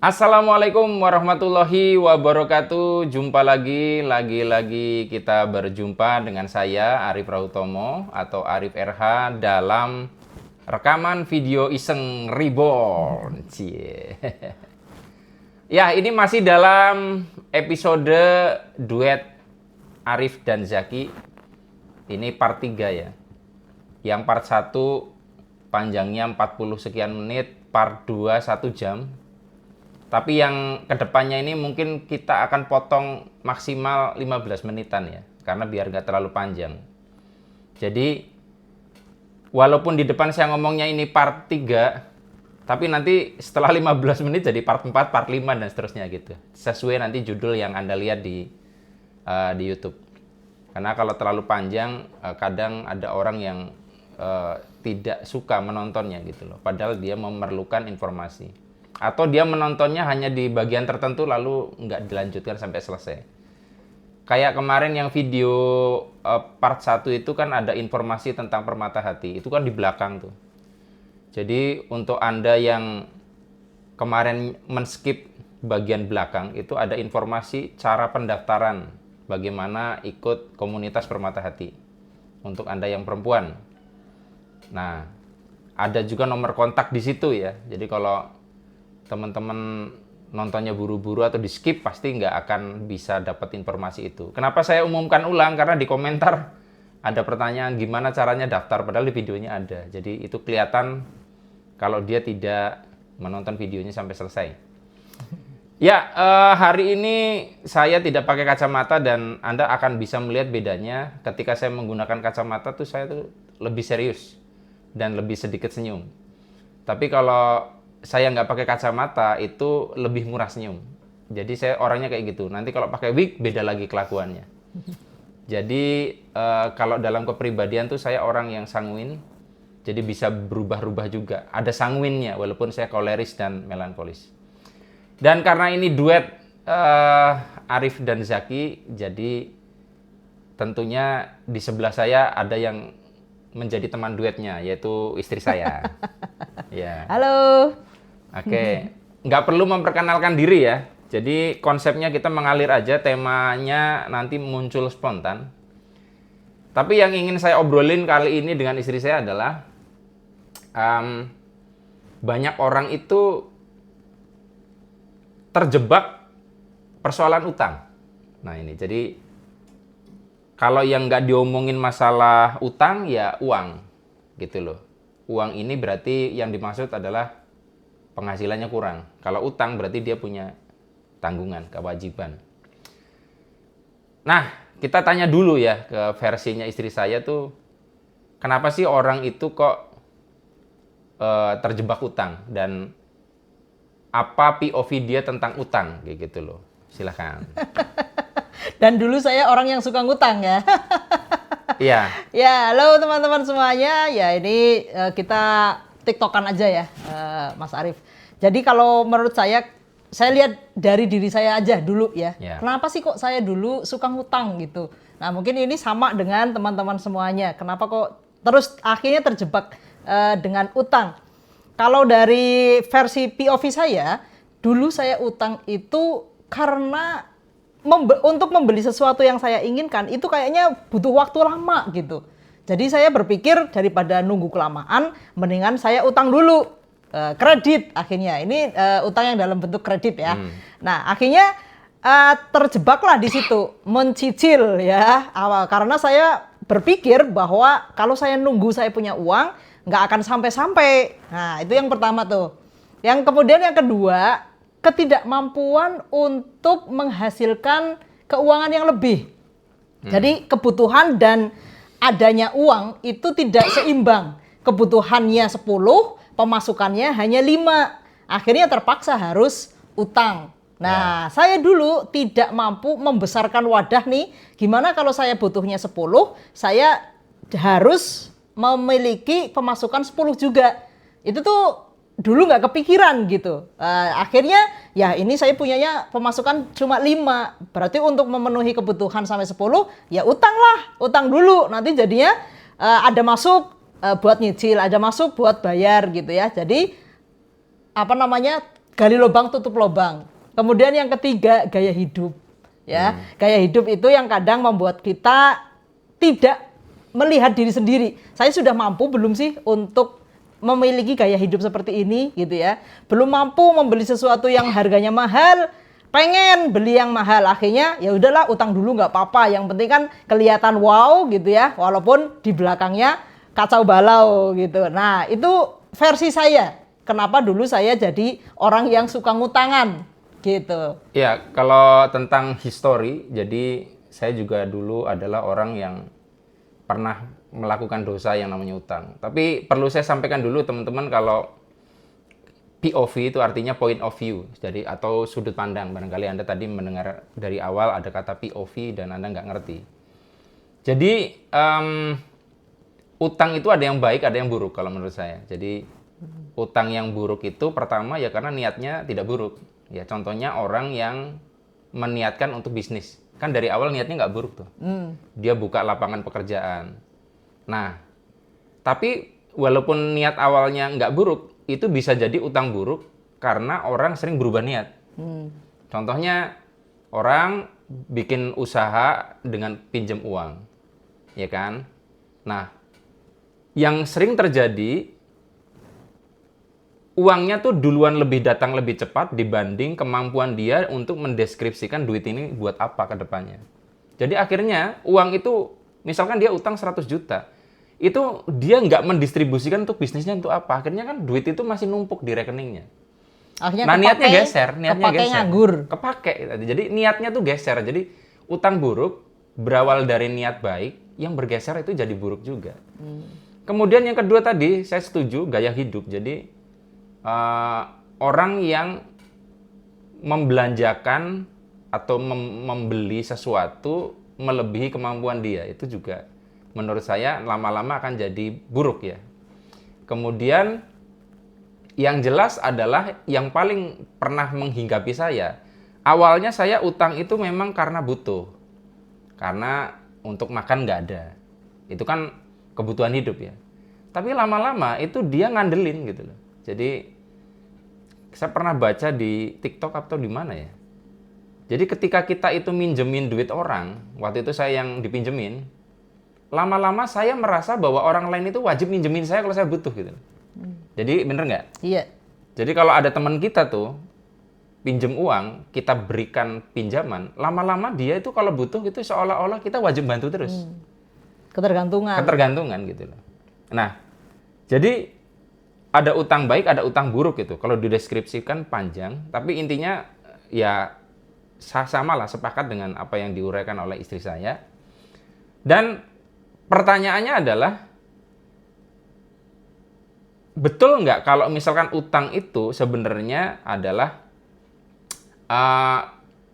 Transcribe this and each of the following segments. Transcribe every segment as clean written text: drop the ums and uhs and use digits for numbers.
Assalamualaikum warahmatullahi wabarakatuh. Jumpa lagi kita berjumpa dengan saya Arif Rahutomo atau Arif RH dalam rekaman video iseng reborn. Cie. Ya, ini masih dalam episode duet Arif dan Zaki. Ini part 3 ya. Yang part 1 panjangnya 40 sekian menit, part 2 1 jam. Tapi yang kedepannya ini mungkin kita akan potong maksimal 15 menitan ya. Karena biar nggak terlalu panjang. Jadi, walaupun di depan saya ngomongnya ini part 3, tapi nanti setelah 15 menit jadi part 4, part 5, dan seterusnya gitu. Sesuai nanti judul yang Anda lihat di YouTube. Karena kalau terlalu panjang, kadang ada orang yang tidak suka menontonnya gitu loh. Padahal dia memerlukan informasi. Atau dia menontonnya hanya di bagian tertentu lalu nggak dilanjutkan sampai selesai. Kayak kemarin yang video part 1 itu kan ada informasi tentang permata hati. Itu kan di belakang tuh. Jadi untuk Anda yang kemarin men-skip bagian belakang, itu ada informasi cara pendaftaran bagaimana ikut komunitas permata hati. Untuk Anda yang perempuan. Nah, ada juga nomor kontak di situ ya. Jadi kalau teman-teman nontonnya buru-buru atau di skip pasti nggak akan bisa dapat informasi itu. Kenapa saya umumkan ulang? Karena di komentar ada pertanyaan gimana caranya daftar, padahal di videonya ada. Jadi itu kelihatan kalau dia tidak menonton videonya sampai selesai. Ya, hari ini saya tidak pakai kacamata dan Anda akan bisa melihat bedanya ketika saya menggunakan kacamata tuh saya tuh lebih serius dan lebih sedikit senyum. Tapi kalau saya nggak pakai kacamata itu lebih murah senyum. Jadi saya orangnya kayak gitu. Nanti kalau pakai wig beda lagi kelakuannya. Jadi kalau dalam kepribadian tuh saya orang yang sanguin. Jadi bisa berubah-ubah juga. Ada sanguinnya walaupun saya koleris dan melankolis. Dan karena ini duet Arif dan Zaki, jadi tentunya di sebelah saya ada yang menjadi teman duetnya, yaitu istri saya. Ya. Halo. Oke, nggak perlu memperkenalkan diri ya. Jadi konsepnya kita mengalir aja, temanya nanti muncul spontan. Tapi yang ingin saya obrolin kali ini dengan istri saya adalah banyak orang itu terjebak persoalan utang. Nah ini, jadi kalau yang nggak diomongin masalah utang ya uang, gitu loh. Uang ini berarti yang dimaksud adalah penghasilannya kurang. Kalau utang berarti dia punya tanggungan, kewajiban. Nah, kita tanya dulu ya ke versinya istri saya tuh, kenapa sih orang itu kok terjebak utang dan apa POV dia tentang utang, kayak gitu loh. Silakan. Dan dulu saya orang yang suka ngutang ya. Iya. Ya, halo teman-teman semuanya. Ya, ini kita TikTokan aja ya, Mas Arif. Jadi kalau menurut saya lihat dari diri saya aja dulu ya. Yeah. Kenapa sih kok saya dulu suka ngutang gitu? Nah mungkin ini sama dengan teman-teman semuanya. Kenapa kok terus akhirnya terjebak dengan utang? Kalau dari versi POV saya, dulu saya utang itu karena untuk membeli sesuatu yang saya inginkan itu kayaknya butuh waktu lama gitu. Jadi saya berpikir daripada nunggu kelamaan, mendingan saya utang dulu, kredit akhirnya. Ini utang yang dalam bentuk kredit ya. Nah akhirnya terjebaklah di situ, mencicil ya awal. Karena saya berpikir bahwa kalau saya nunggu saya punya uang, nggak akan sampai-sampai. Nah itu yang pertama tuh. Yang kemudian yang kedua, ketidakmampuan untuk menghasilkan keuangan yang lebih. Jadi kebutuhan dan adanya uang itu tidak seimbang. Kebutuhannya 10, pemasukannya hanya 5. Akhirnya terpaksa harus utang. Nah, saya dulu tidak mampu membesarkan wadah nih. Gimana kalau saya butuhnya 10, saya harus memiliki pemasukan 10 juga. Itu tuh dulu nggak kepikiran gitu. Akhirnya ya ini saya punyanya pemasukan cuma 5. Berarti untuk memenuhi kebutuhan sampai 10 ya utang lah. Utang dulu. Nanti jadinya ada masuk buat nyicil, ada masuk buat bayar gitu ya. Jadi gali lubang tutup lubang. Kemudian yang ketiga gaya hidup. Ya, gaya hidup itu yang kadang membuat kita tidak melihat diri sendiri. Saya sudah mampu belum sih untuk memiliki gaya hidup seperti ini gitu ya. Belum mampu membeli sesuatu yang harganya mahal, pengen beli yang mahal. Akhirnya ya udahlah utang dulu nggak apa-apa. Yang penting kan kelihatan wow gitu ya, walaupun di belakangnya kacau balau gitu. Nah, itu versi saya. Kenapa dulu saya jadi orang yang suka ngutangan gitu. Ya, kalau tentang history, jadi saya juga dulu adalah orang yang pernah melakukan dosa yang namanya utang. Tapi perlu saya sampaikan dulu teman-teman kalau POV itu artinya point of view, jadi atau sudut pandang. Barangkali Anda tadi mendengar dari awal ada kata POV dan Anda nggak ngerti. Jadi utang itu ada yang baik, ada yang buruk kalau menurut saya. Jadi utang yang buruk itu pertama ya karena niatnya tidak buruk. Ya contohnya orang yang meniatkan untuk bisnis. Kan dari awal niatnya nggak buruk tuh. Dia buka lapangan pekerjaan. Nah, tapi walaupun niat awalnya nggak buruk, itu bisa jadi utang buruk karena orang sering berubah niat. Contohnya orang bikin usaha dengan pinjam uang. Ya kan? Nah, yang sering terjadi uangnya tuh duluan lebih datang lebih cepat dibanding kemampuan dia untuk mendeskripsikan duit ini buat apa ke depannya. Jadi akhirnya uang itu, misalkan dia utang 100 juta, itu dia nggak mendistribusikan untuk bisnisnya untuk apa. Akhirnya kan duit itu masih numpuk di rekeningnya. Akhirnya Nah niatnya geser, nganggur. Kepake. Jadi niatnya tuh geser. Jadi utang buruk berawal dari niat baik, yang bergeser itu jadi buruk juga. Kemudian yang kedua tadi, saya setuju gaya hidup. Jadi orang yang membelanjakan atau membeli sesuatu melebihi kemampuan dia, itu juga menurut saya lama-lama akan jadi buruk ya. Kemudian yang jelas adalah yang paling pernah menghinggapi saya, awalnya saya utang itu memang karena butuh, karena untuk makan nggak ada, itu kan kebutuhan hidup ya. Tapi lama-lama itu dia ngandelin gitu loh. Jadi saya pernah baca di TikTok atau di mana ya. Jadi ketika kita itu minjemin duit orang, waktu itu saya yang dipinjemin, lama-lama saya merasa bahwa orang lain itu wajib minjemin saya kalau saya butuh gitu. Jadi bener nggak? Iya. Jadi kalau ada teman kita tuh pinjem uang, kita berikan pinjaman, lama-lama dia itu kalau butuh gitu seolah-olah kita wajib bantu terus. Ketergantungan gitu loh. Nah, jadi ada utang baik, ada utang buruk gitu. Kalau dideskripsikan panjang, tapi intinya ya samalah, sepakat dengan apa yang diuraikan oleh istri saya. Dan pertanyaannya adalah, betul nggak kalau misalkan utang itu sebenarnya adalah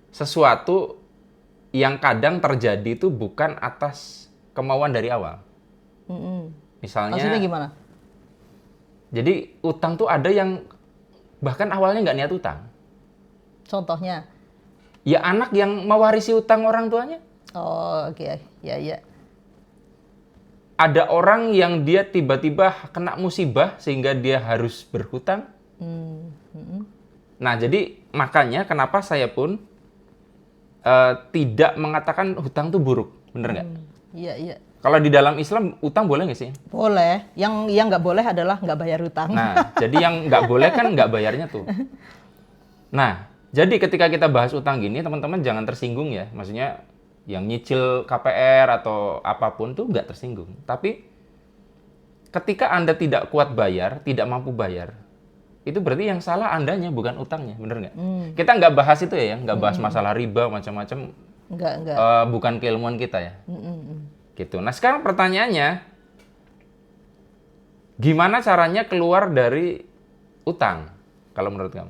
sesuatu yang kadang terjadi itu bukan atas kemauan dari awal. Misalnya, maksudnya gimana? Jadi utang tuh ada yang bahkan awalnya nggak niat utang. Contohnya? Ya anak yang mewarisi utang orang tuanya. Oh oke, ya. Ada orang yang dia tiba-tiba kena musibah sehingga dia harus berhutang. Nah jadi makanya kenapa saya pun tidak mengatakan hutang tuh buruk, bener nggak? Iya. Kalau di dalam Islam utang boleh nggak sih? Boleh. Yang nggak boleh adalah nggak bayar utang. Nah, jadi yang nggak boleh kan nggak bayarnya tuh. Nah, jadi ketika kita bahas utang gini, teman-teman jangan tersinggung ya. Maksudnya yang nyicil KPR atau apapun tuh nggak tersinggung. Tapi ketika Anda tidak kuat bayar, tidak mampu bayar, itu berarti yang salah Andanya, bukan utangnya, bener nggak? Kita nggak bahas itu ya, nggak bahas masalah riba macam-macam. Nggak. Bukan keilmuan kita ya. Gitu. Nah sekarang pertanyaannya, gimana caranya keluar dari utang kalau menurut kamu?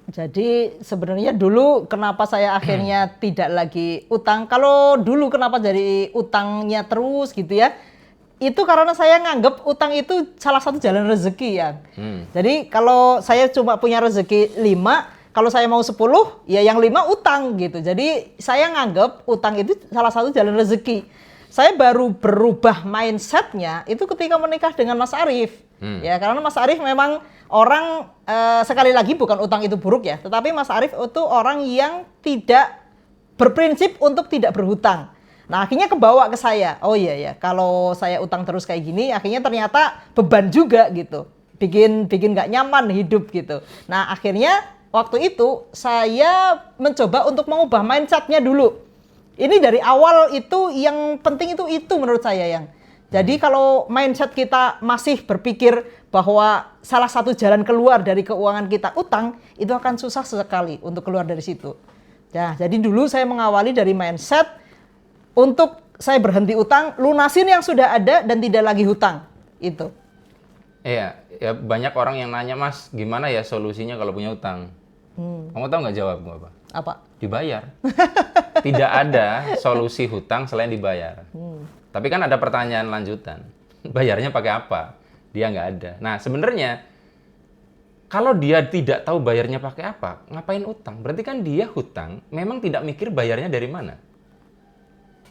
Jadi sebenarnya dulu kenapa saya akhirnya tidak lagi utang, kalau dulu kenapa jadi utangnya terus gitu ya, itu karena saya nganggep utang itu salah satu jalan rezeki ya. Jadi kalau saya cuma punya rezeki 5, kalau saya mau 10, ya yang 5 utang gitu. Jadi saya nganggep utang itu salah satu jalan rezeki. Saya baru berubah mindsetnya itu ketika menikah dengan Mas Arief. Ya karena Mas Arief memang orang sekali lagi bukan utang itu buruk ya, tetapi Mas Arief itu orang yang tidak berprinsip untuk tidak berhutang. Nah, akhirnya kebawa ke saya. Oh iya ya, kalau saya utang terus kayak gini, akhirnya ternyata beban juga gitu. Bikin nggak nyaman hidup gitu. Nah, akhirnya waktu itu saya mencoba untuk mengubah mindsetnya dulu. Ini dari awal itu yang penting itu menurut saya yang. Jadi kalau mindset kita masih berpikir bahwa salah satu jalan keluar dari keuangan kita utang, itu akan susah sekali untuk keluar dari situ. Nah, jadi dulu saya mengawali dari mindset untuk saya berhenti utang, lunasin yang sudah ada dan tidak lagi hutang. Itu. Iya, ya banyak orang yang nanya, Mas, gimana ya solusinya kalau punya utang? Kamu tahu nggak jawabmu apa? Apa? Dibayar. Tidak ada solusi hutang selain dibayar. Tapi kan ada pertanyaan lanjutan. Bayarnya pakai apa? Dia nggak ada. Nah, sebenarnya kalau dia tidak tahu bayarnya pakai apa, ngapain utang? Berarti kan dia hutang, memang tidak mikir bayarnya dari mana.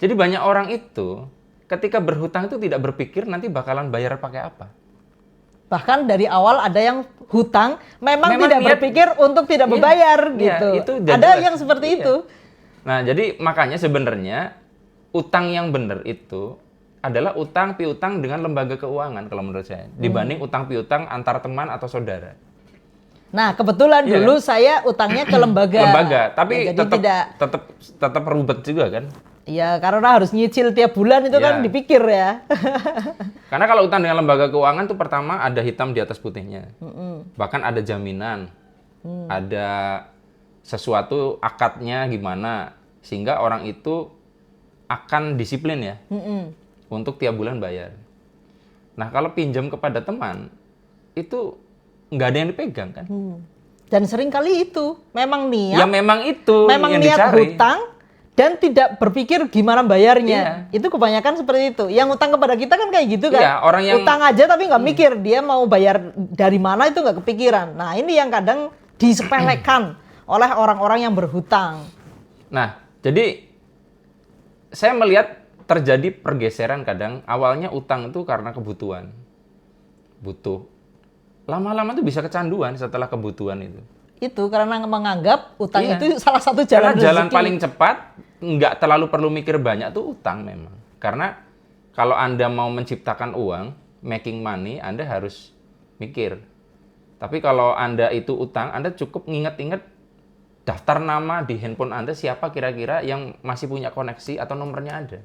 Jadi banyak orang itu ketika berhutang itu tidak berpikir nanti bakalan bayar pakai apa. Bahkan dari awal ada yang hutang memang tidak niat, berpikir untuk tidak iya, membayar iya, gitu. Itu udah Ada jelas. yang seperti Iya. itu. Nah, jadi makanya sebenarnya utang yang benar itu adalah utang piutang dengan lembaga keuangan kalau menurut saya, dibanding utang piutang antar teman atau saudara. Nah, kebetulan Iya. dulu saya utangnya ke lembaga. Lembaga, tapi Ya, jadi tetap ribet juga kan? Ya, karena harus nyicil tiap bulan itu kan Iya. dipikir ya. Karena kalau utang dengan lembaga keuangan tuh pertama ada hitam di atas putihnya. Bahkan ada jaminan. Ada sesuatu akadnya gimana sehingga orang itu akan disiplin ya. Untuk tiap bulan bayar. Nah, kalau pinjam kepada teman itu nggak ada yang dipegang kan? Dan sering kali itu memang niat. Ya memang itu memang yang niat dicari. hutang dan tidak berpikir gimana bayarnya. Iya. Itu kebanyakan seperti itu. Yang utang kepada kita kan kayak gitu kan. Iya, orang yang utang aja tapi nggak mikir dia mau bayar dari mana itu nggak kepikiran. Nah, ini yang kadang disepelekan oleh orang-orang yang berhutang. Nah, jadi saya melihat terjadi pergeseran kadang awalnya utang itu karena kebutuhan. Butuh. Lama-lama tuh bisa kecanduan setelah kebutuhan itu. Itu karena menganggap utang Iya. itu salah satu Karena jalan jalan rezeki. paling cepat, nggak terlalu perlu mikir banyak tuh utang memang. Karena kalau Anda mau menciptakan uang, making money, Anda harus mikir. Tapi kalau Anda itu utang, Anda cukup nginget-inget daftar nama di handphone Anda siapa kira-kira yang masih punya koneksi atau nomornya ada.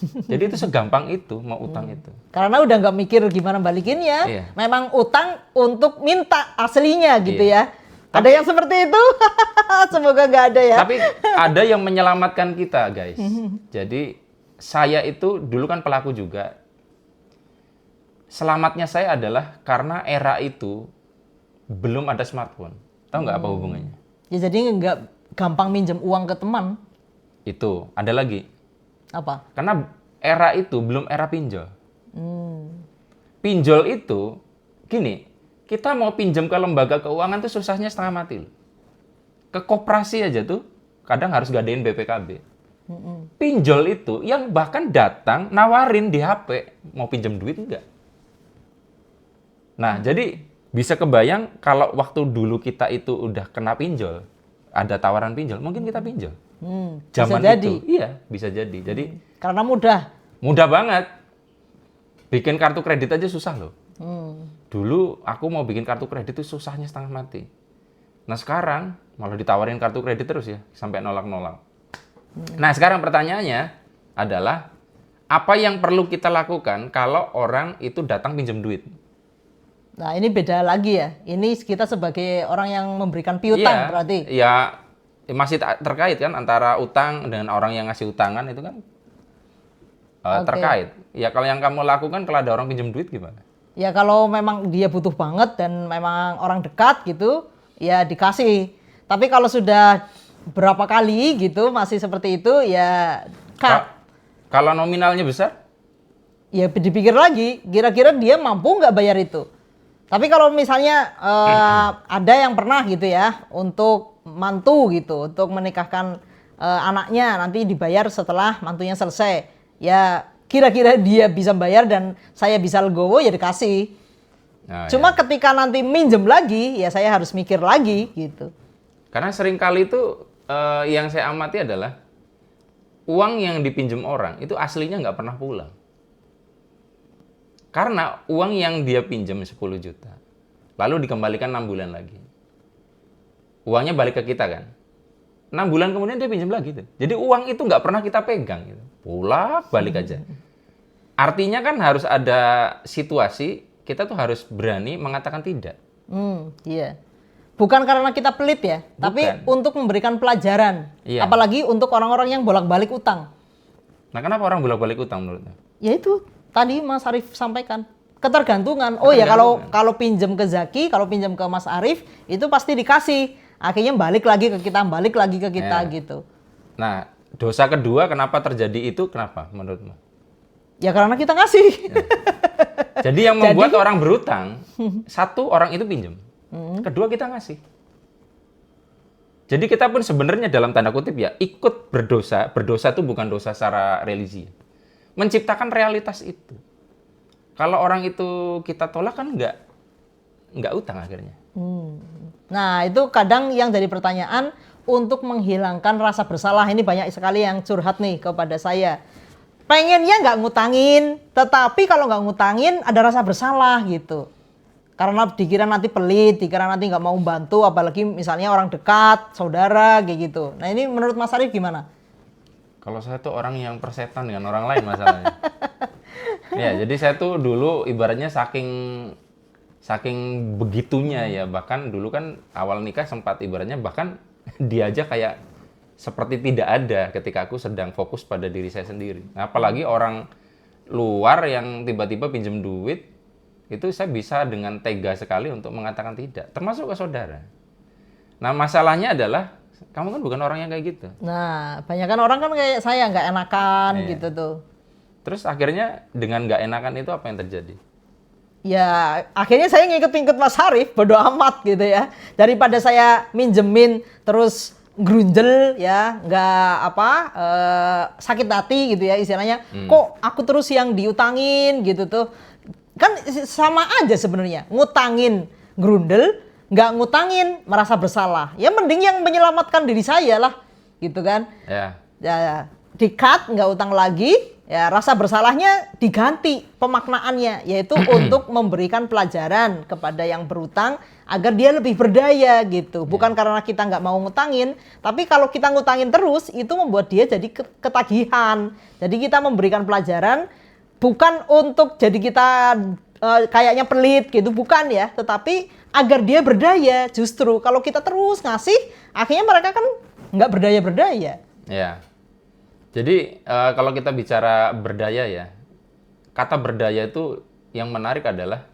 Jadi itu segampang itu mau utang itu. Karena udah nggak mikir gimana balikinnya. Iya. Memang utang untuk minta aslinya gitu Iya. ya. Ada yang seperti itu? Semoga nggak ada ya. Tapi ada yang menyelamatkan kita, guys. Jadi saya itu dulu kan pelaku juga. Selamatnya saya adalah karena era itu belum ada smartphone. Tahu nggak apa hubungannya? Ya jadi nggak gampang minjem uang ke teman. Itu, ada lagi. Apa? Karena era itu belum era pinjol. Pinjol itu, gini, kita mau pinjam ke lembaga keuangan tuh susahnya setengah mati loh. Ke koperasi aja tuh, kadang harus gadein BPKB. Pinjol itu yang bahkan datang nawarin di HP, mau pinjam duit enggak. Nah, jadi bisa kebayang kalau waktu dulu kita itu udah kena pinjol, ada tawaran pinjol, mungkin kita pinjol. Bisa Zaman jadi. itu, iya bisa jadi. Jadi Karena mudah. mudah banget. Bikin kartu kredit aja susah loh. Dulu aku mau bikin kartu kredit itu susahnya setengah mati. Nah sekarang malah ditawarin kartu kredit terus ya, sampai nolak-nolak. Nah sekarang pertanyaannya adalah, apa yang perlu kita lakukan kalau orang itu datang pinjam duit? Nah ini beda lagi ya. Ini kita sebagai orang yang memberikan piutang berarti. Iya, masih terkait kan antara utang dengan orang yang ngasih utangan itu kan terkait. Ya kalau yang kamu lakukan kalau ada orang pinjam duit gimana? Ya kalau memang dia butuh banget dan memang orang dekat gitu, ya dikasih. Tapi kalau sudah berapa kali gitu masih seperti itu, ya cut. Kalau nominalnya besar? Ya dipikir lagi, kira-kira dia mampu nggak bayar itu. Tapi kalau misalnya ada yang pernah gitu ya, untuk mantu gitu, untuk menikahkan anaknya nanti dibayar setelah mantunya selesai. Ya kira-kira dia bisa bayar dan saya bisa legowo ya dikasih. Cuma ketika nanti minjem lagi, ya saya harus mikir lagi gitu. Karena seringkali itu yang saya amati adalah uang yang dipinjam orang itu aslinya nggak pernah pulang. Karena uang yang dia pinjam 10 juta, lalu dikembalikan 6 bulan lagi. Uangnya balik ke kita kan. 6 bulan kemudian dia pinjam lagi tuh. Jadi uang itu nggak pernah kita pegang gitu. Pulak balik aja. Artinya kan harus ada situasi kita tuh harus berani mengatakan tidak. Iya. Bukan karena kita pelit ya, tapi untuk memberikan pelajaran. Iya. Apalagi untuk orang-orang yang bolak-balik utang. Nah, kenapa orang bolak-balik utang menurutnya? Ya itu tadi Mas Arief sampaikan. Ketergantungan. Oh ya kalau pinjam ke Zaki, kalau pinjam ke Mas Arief itu pasti dikasih. Akhirnya balik lagi ke kita gitu. Nah, dosa kedua kenapa terjadi itu kenapa menurutmu? Ya karena kita ngasih. Ya. Jadi yang membuat orang berutang, satu orang itu pinjam, kedua kita ngasih. Jadi kita pun sebenarnya dalam tanda kutip ya ikut berdosa. Berdosa itu bukan dosa secara religi. Menciptakan realitas itu. Kalau orang itu kita tolak kan nggak utang akhirnya. Nah itu kadang yang jadi pertanyaan untuk menghilangkan rasa bersalah. Ini banyak sekali yang curhat nih kepada saya. Pengennya nggak ngutangin, tetapi kalau nggak ngutangin ada rasa bersalah gitu. Karena dikira nanti pelit, dikira nanti nggak mau bantu, apalagi misalnya orang dekat, saudara, kayak gitu. Nah ini menurut Mas Arief gimana? Kalau saya tuh orang yang persetan dengan orang lain masalahnya. Ya, jadi saya tuh dulu ibaratnya saking begitunya ya, bahkan dulu kan awal nikah sempat ibaratnya bahkan dia aja kayak seperti tidak ada ketika aku sedang fokus pada diri saya sendiri. Nah, apalagi orang luar yang tiba-tiba pinjam duit, itu saya bisa dengan tega sekali untuk mengatakan tidak, termasuk ke saudara. Nah, masalahnya adalah kamu kan bukan orang yang kayak gitu. Nah, banyak orang kan kayak saya nggak enakan gitu tuh. Terus akhirnya dengan nggak enakan itu apa yang terjadi? Ya, akhirnya saya ngikut-ngikut Mas Arief, bodo amat gitu ya. Daripada saya minjemin terus grunjel ya, nggak sakit hati gitu ya istilahnya. Kok aku terus yang diutangin gitu tuh. Kan sama aja sebenarnya, ngutangin grundel, nggak ngutangin merasa bersalah. Ya mending yang menyelamatkan diri saya lah, gitu kan. Ya di-cut, nggak utang lagi, ya rasa bersalahnya diganti pemaknaannya, yaitu untuk memberikan pelajaran kepada yang berutang agar dia lebih berdaya gitu. Bukan karena kita nggak mau ngutangin, tapi kalau kita ngutangin terus, itu membuat dia jadi ketagihan. Jadi kita memberikan pelajaran, bukan untuk jadi kita kayaknya pelit gitu, bukan ya. Tetapi agar dia berdaya. Justru kalau kita terus ngasih, akhirnya mereka kan nggak berdaya-berdaya. Ya. Jadi kalau kita bicara berdaya ya, kata berdaya itu yang menarik adalah,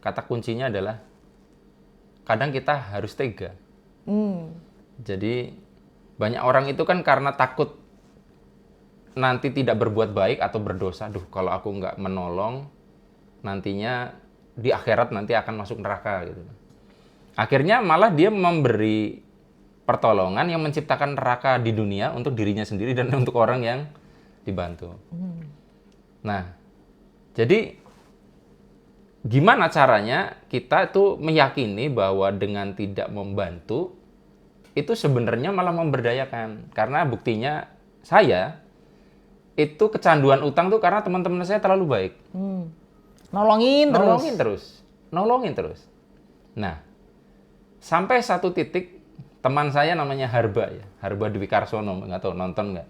kata kuncinya adalah kadang kita harus tega. Jadi banyak orang itu kan karena takut nanti tidak berbuat baik atau berdosa. Duh, kalau aku nggak menolong, nantinya di akhirat nanti akan masuk neraka gitu. Akhirnya malah dia memberi pertolongan yang menciptakan neraka di dunia untuk dirinya sendiri dan untuk orang yang dibantu. Nah, jadi gimana caranya kita tuh meyakini bahwa dengan tidak membantu itu sebenarnya malah memberdayakan. Karena buktinya saya itu kecanduan utang tuh karena teman-teman saya terlalu baik. Nolongin terus. Nah, sampai satu titik teman saya namanya Harba ya, Harba Dwi Karsono, nggak tahu nonton nggak?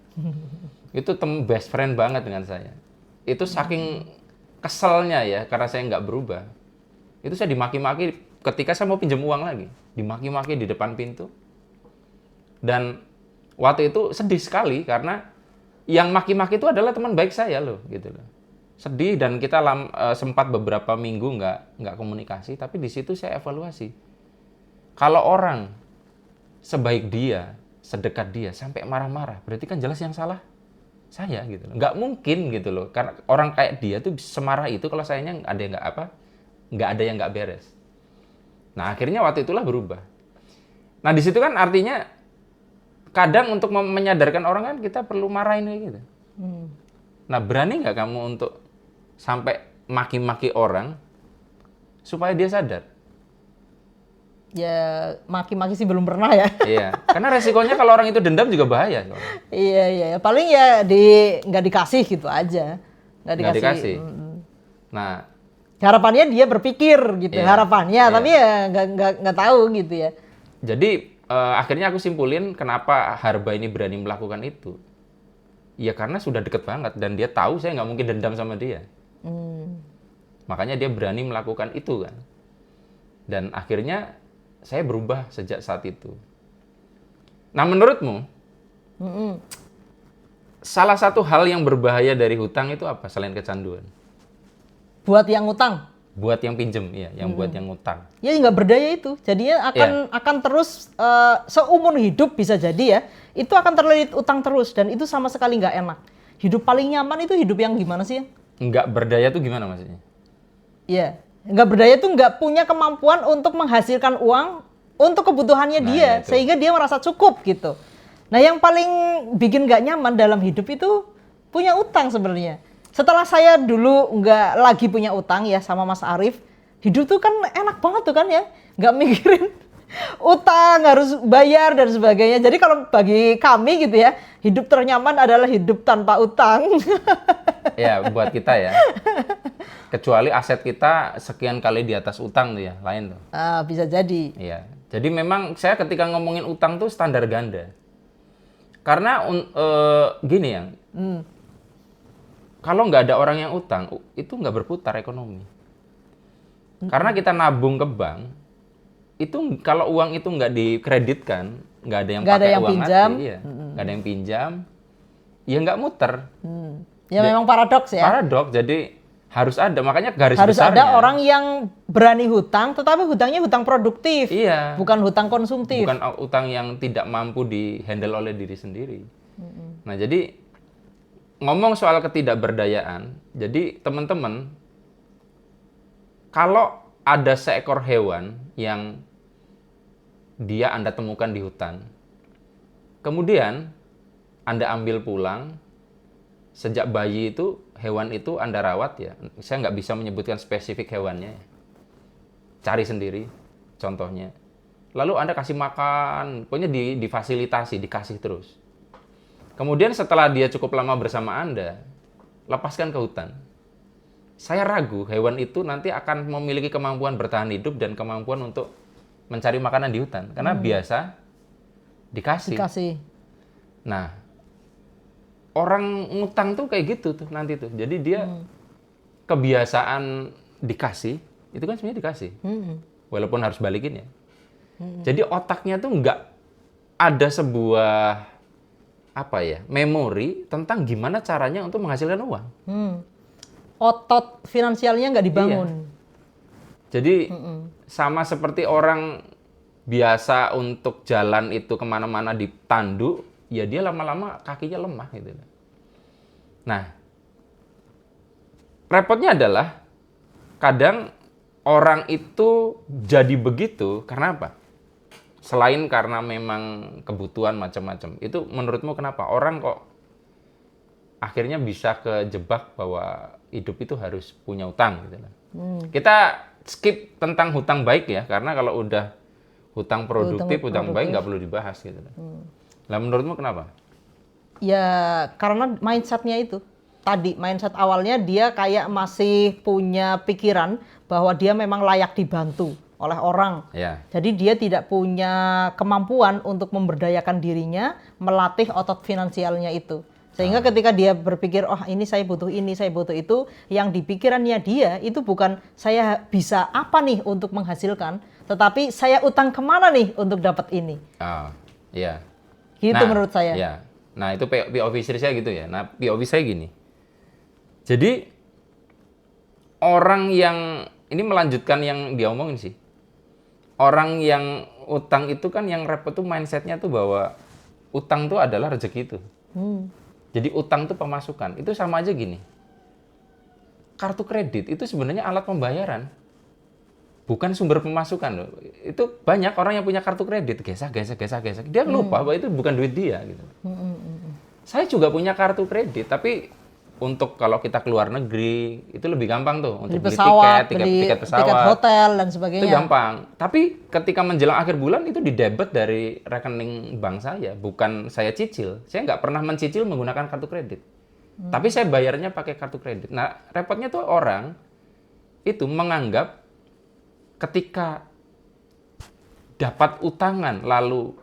Itu best friend banget dengan saya. Itu saking keselnya ya, karena saya nggak berubah. Itu saya dimaki-maki ketika saya mau pinjam uang lagi, dimaki-maki di depan pintu. Dan waktu itu sedih sekali karena yang maki-maki itu adalah teman baik saya loh, gitu loh. Sedih dan kita sempat beberapa minggu nggak komunikasi, tapi di situ saya evaluasi. Kalau orang sebaik dia, sedekat dia, sampai marah-marah, berarti kan jelas yang salah saya gitu loh. Nggak mungkin gitu loh, karena orang kayak dia tuh semarah itu kalau sayanya nggak ada yang nggak beres. Nah akhirnya waktu itulah berubah. Nah di situ kan artinya kadang untuk menyadarkan orang kan kita perlu marahin kayak gitu. Nah berani nggak kamu untuk sampai maki-maki orang supaya dia sadar. Ya maki-maki sih belum pernah ya. Iya, karena resikonya kalau orang itu dendam juga bahaya. Iya, paling ya nggak dikasih gitu aja, nggak dikasih. Nah, harapannya dia berpikir gitu, harapannya, tapi ya nggak tahu gitu ya. Jadi akhirnya aku simpulin kenapa Harba ini berani melakukan itu. Ya karena sudah deket banget dan dia tahu saya nggak mungkin dendam sama dia. Makanya dia berani melakukan itu kan. Dan akhirnya saya berubah sejak saat itu. Nah menurutmu, salah satu hal yang berbahaya dari hutang itu apa selain kecanduan? Buat yang utang. Buat yang pinjem, ya, yang buat yang utang. Ya nggak berdaya itu, jadinya akan terus seumur hidup bisa jadi ya, itu akan terlilit utang terus dan itu sama sekali nggak enak. Hidup paling nyaman itu hidup yang gimana sih? Nggak berdaya tuh gimana maksudnya? Iya, nggak berdaya tuh nggak punya kemampuan untuk menghasilkan uang untuk kebutuhannya dia, sehingga dia merasa cukup gitu. Nah yang paling bikin nggak nyaman dalam hidup itu punya utang sebenarnya. Setelah saya dulu nggak lagi punya utang ya sama Mas Arief, hidup tuh kan enak banget tuh kan ya, nggak mikirin utang harus bayar dan sebagainya. Jadi kalau bagi kami gitu ya, hidup ternyaman adalah hidup tanpa utang. Ya buat kita ya. Kecuali aset kita sekian kali di atas utang tuh ya, lain tuh. Bisa jadi. Iya. Jadi memang saya ketika ngomongin utang tuh standar ganda. Karena gini ya, kalau nggak ada orang yang utang, itu nggak berputar ekonomi. Karena kita nabung ke bank, itu kalau uang itu nggak dikreditkan, nggak ada yang pakai uang pinjam, mati, nggak ada yang pinjam, ya nggak muter. Ya memang paradoks ya. Paradoks, jadi harus ada, makanya garis harus besarnya. Harus ada orang yang berani hutang, tetapi hutangnya hutang produktif, bukan hutang konsumtif. Bukan utang yang tidak mampu di-handle oleh diri sendiri. Nah jadi, ngomong soal ketidakberdayaan, jadi teman-teman, kalau ada seekor hewan yang dia Anda temukan di hutan, kemudian Anda ambil pulang, sejak bayi itu, hewan itu Anda rawat ya, saya nggak bisa menyebutkan spesifik hewannya, cari sendiri contohnya. Lalu Anda kasih makan, pokoknya difasilitasi, dikasih terus. Kemudian setelah dia cukup lama bersama Anda, lepaskan ke hutan. Saya ragu hewan itu nanti akan memiliki kemampuan bertahan hidup dan kemampuan untuk mencari makanan di hutan. Karena biasa dikasih. Nah, orang ngutang tuh kayak gitu tuh nanti tuh. Jadi dia kebiasaan dikasih, itu kan sebenarnya dikasih. Walaupun harus balikin ya. Jadi otaknya tuh nggak ada sebuah memori tentang gimana caranya untuk menghasilkan uang. Otot finansialnya nggak dibangun. Iya. Jadi sama seperti orang biasa untuk jalan itu kemana-mana ditandu, ya dia lama-lama kakinya lemah gitu. Nah, repotnya adalah kadang orang itu jadi begitu karena apa? Selain karena memang kebutuhan macam-macam. Itu menurutmu kenapa? Orang kok akhirnya bisa kejebak bahwa hidup itu harus punya utang gitu. Kita skip tentang hutang baik ya, karena kalau udah hutang produktif, hutang baik nggak perlu dibahas gitu. Lah menurutmu kenapa? Ya karena mindsetnya itu. Tadi mindset awalnya dia kayak masih punya pikiran bahwa dia memang layak dibantu oleh orang. Ya. Jadi dia tidak punya kemampuan untuk memberdayakan dirinya, melatih otot finansialnya itu. Sehingga ketika dia berpikir, oh ini saya butuh itu, yang di pikirannya dia itu bukan saya bisa apa nih untuk menghasilkan, tetapi saya utang kemana nih untuk dapat ini. Iya. Gitu menurut saya. Ya. Nah itu POV saya gitu ya. Nah POV saya gini. Jadi orang yang, ini melanjutkan yang dia omongin sih. Orang yang utang itu kan yang repot tuh mindsetnya tuh bahwa utang tuh adalah rezeki itu. Jadi utang tuh pemasukan. Itu sama aja gini. Kartu kredit itu sebenarnya alat pembayaran. Bukan sumber pemasukan loh. Itu banyak orang yang punya kartu kredit. Gesek. Dia lupa bahwa itu bukan duit dia. Gitu. Saya juga punya kartu kredit. Tapi untuk kalau kita keluar negeri itu lebih gampang tuh untuk Beli beli pesawat, tiket pesawat. tiket hotel dan Itu sebagainya. gampang. Tapi ketika menjelang akhir bulan itu didebet dari rekening bank saya, bukan saya cicil. Saya nggak pernah mencicil menggunakan kartu kredit. Tapi saya bayarnya pakai kartu kredit. Nah, repotnya tuh orang itu menganggap ketika dapat utangan lalu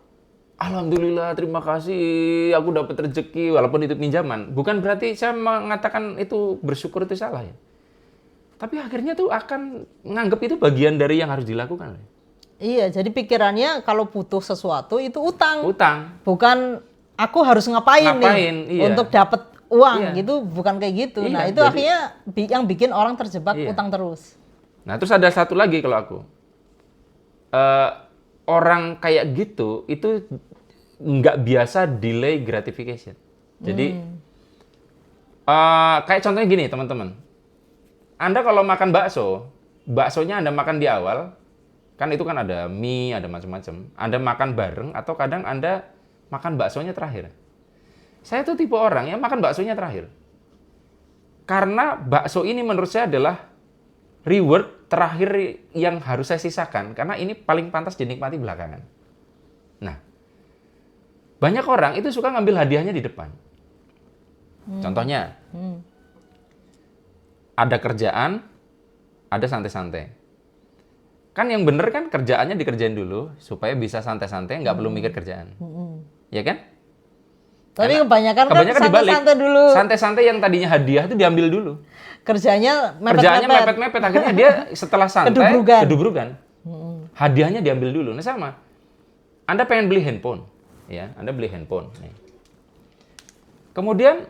alhamdulillah terima kasih aku dapat rezeki walaupun itu pinjaman. Bukan berarti saya mengatakan itu bersyukur itu salah ya. Tapi akhirnya tuh akan menganggap itu bagian dari yang harus dilakukan. Iya, jadi pikirannya kalau butuh sesuatu itu utang. Utang. Bukan aku harus ngapain nih iya. untuk dapat uang Iya. gitu, bukan kayak gitu. Iya, Nah, itu jadi- akhirnya yang bikin orang terjebak Iya. utang terus. Nah, terus ada satu lagi kalau aku. Orang kayak gitu itu nggak biasa delay gratification. Jadi kayak contohnya gini teman-teman. Anda kalau makan bakso, baksonya Anda makan di awal, kan itu kan ada mie, ada macam-macam. Anda makan bareng atau kadang Anda makan baksonya terakhir. Saya tuh tipe orang yang makan baksonya terakhir. Karena bakso ini menurut saya adalah reward terakhir yang harus saya sisakan. Karena ini paling pantas dinikmati belakangan. Nah, banyak orang itu suka ngambil hadiahnya di depan. Contohnya, ada kerjaan, ada santai-santai. Kan yang bener kan kerjaannya dikerjain dulu, supaya bisa santai-santai, nggak perlu mikir kerjaan. Ya kan? Tapi kebanyakan kan Kebanyakan dibalik. santai-santai dulu. Santai-santai yang tadinya hadiah itu diambil dulu. Kerjanya Kerjaannya mepet-mepet. mepet-mepet, akhirnya dia setelah santai, Kedubrugan. kedubrukan. Hadiahnya diambil dulu. Nah sama, Anda pengen beli handphone, ya, Anda beli handphone. Nih. Kemudian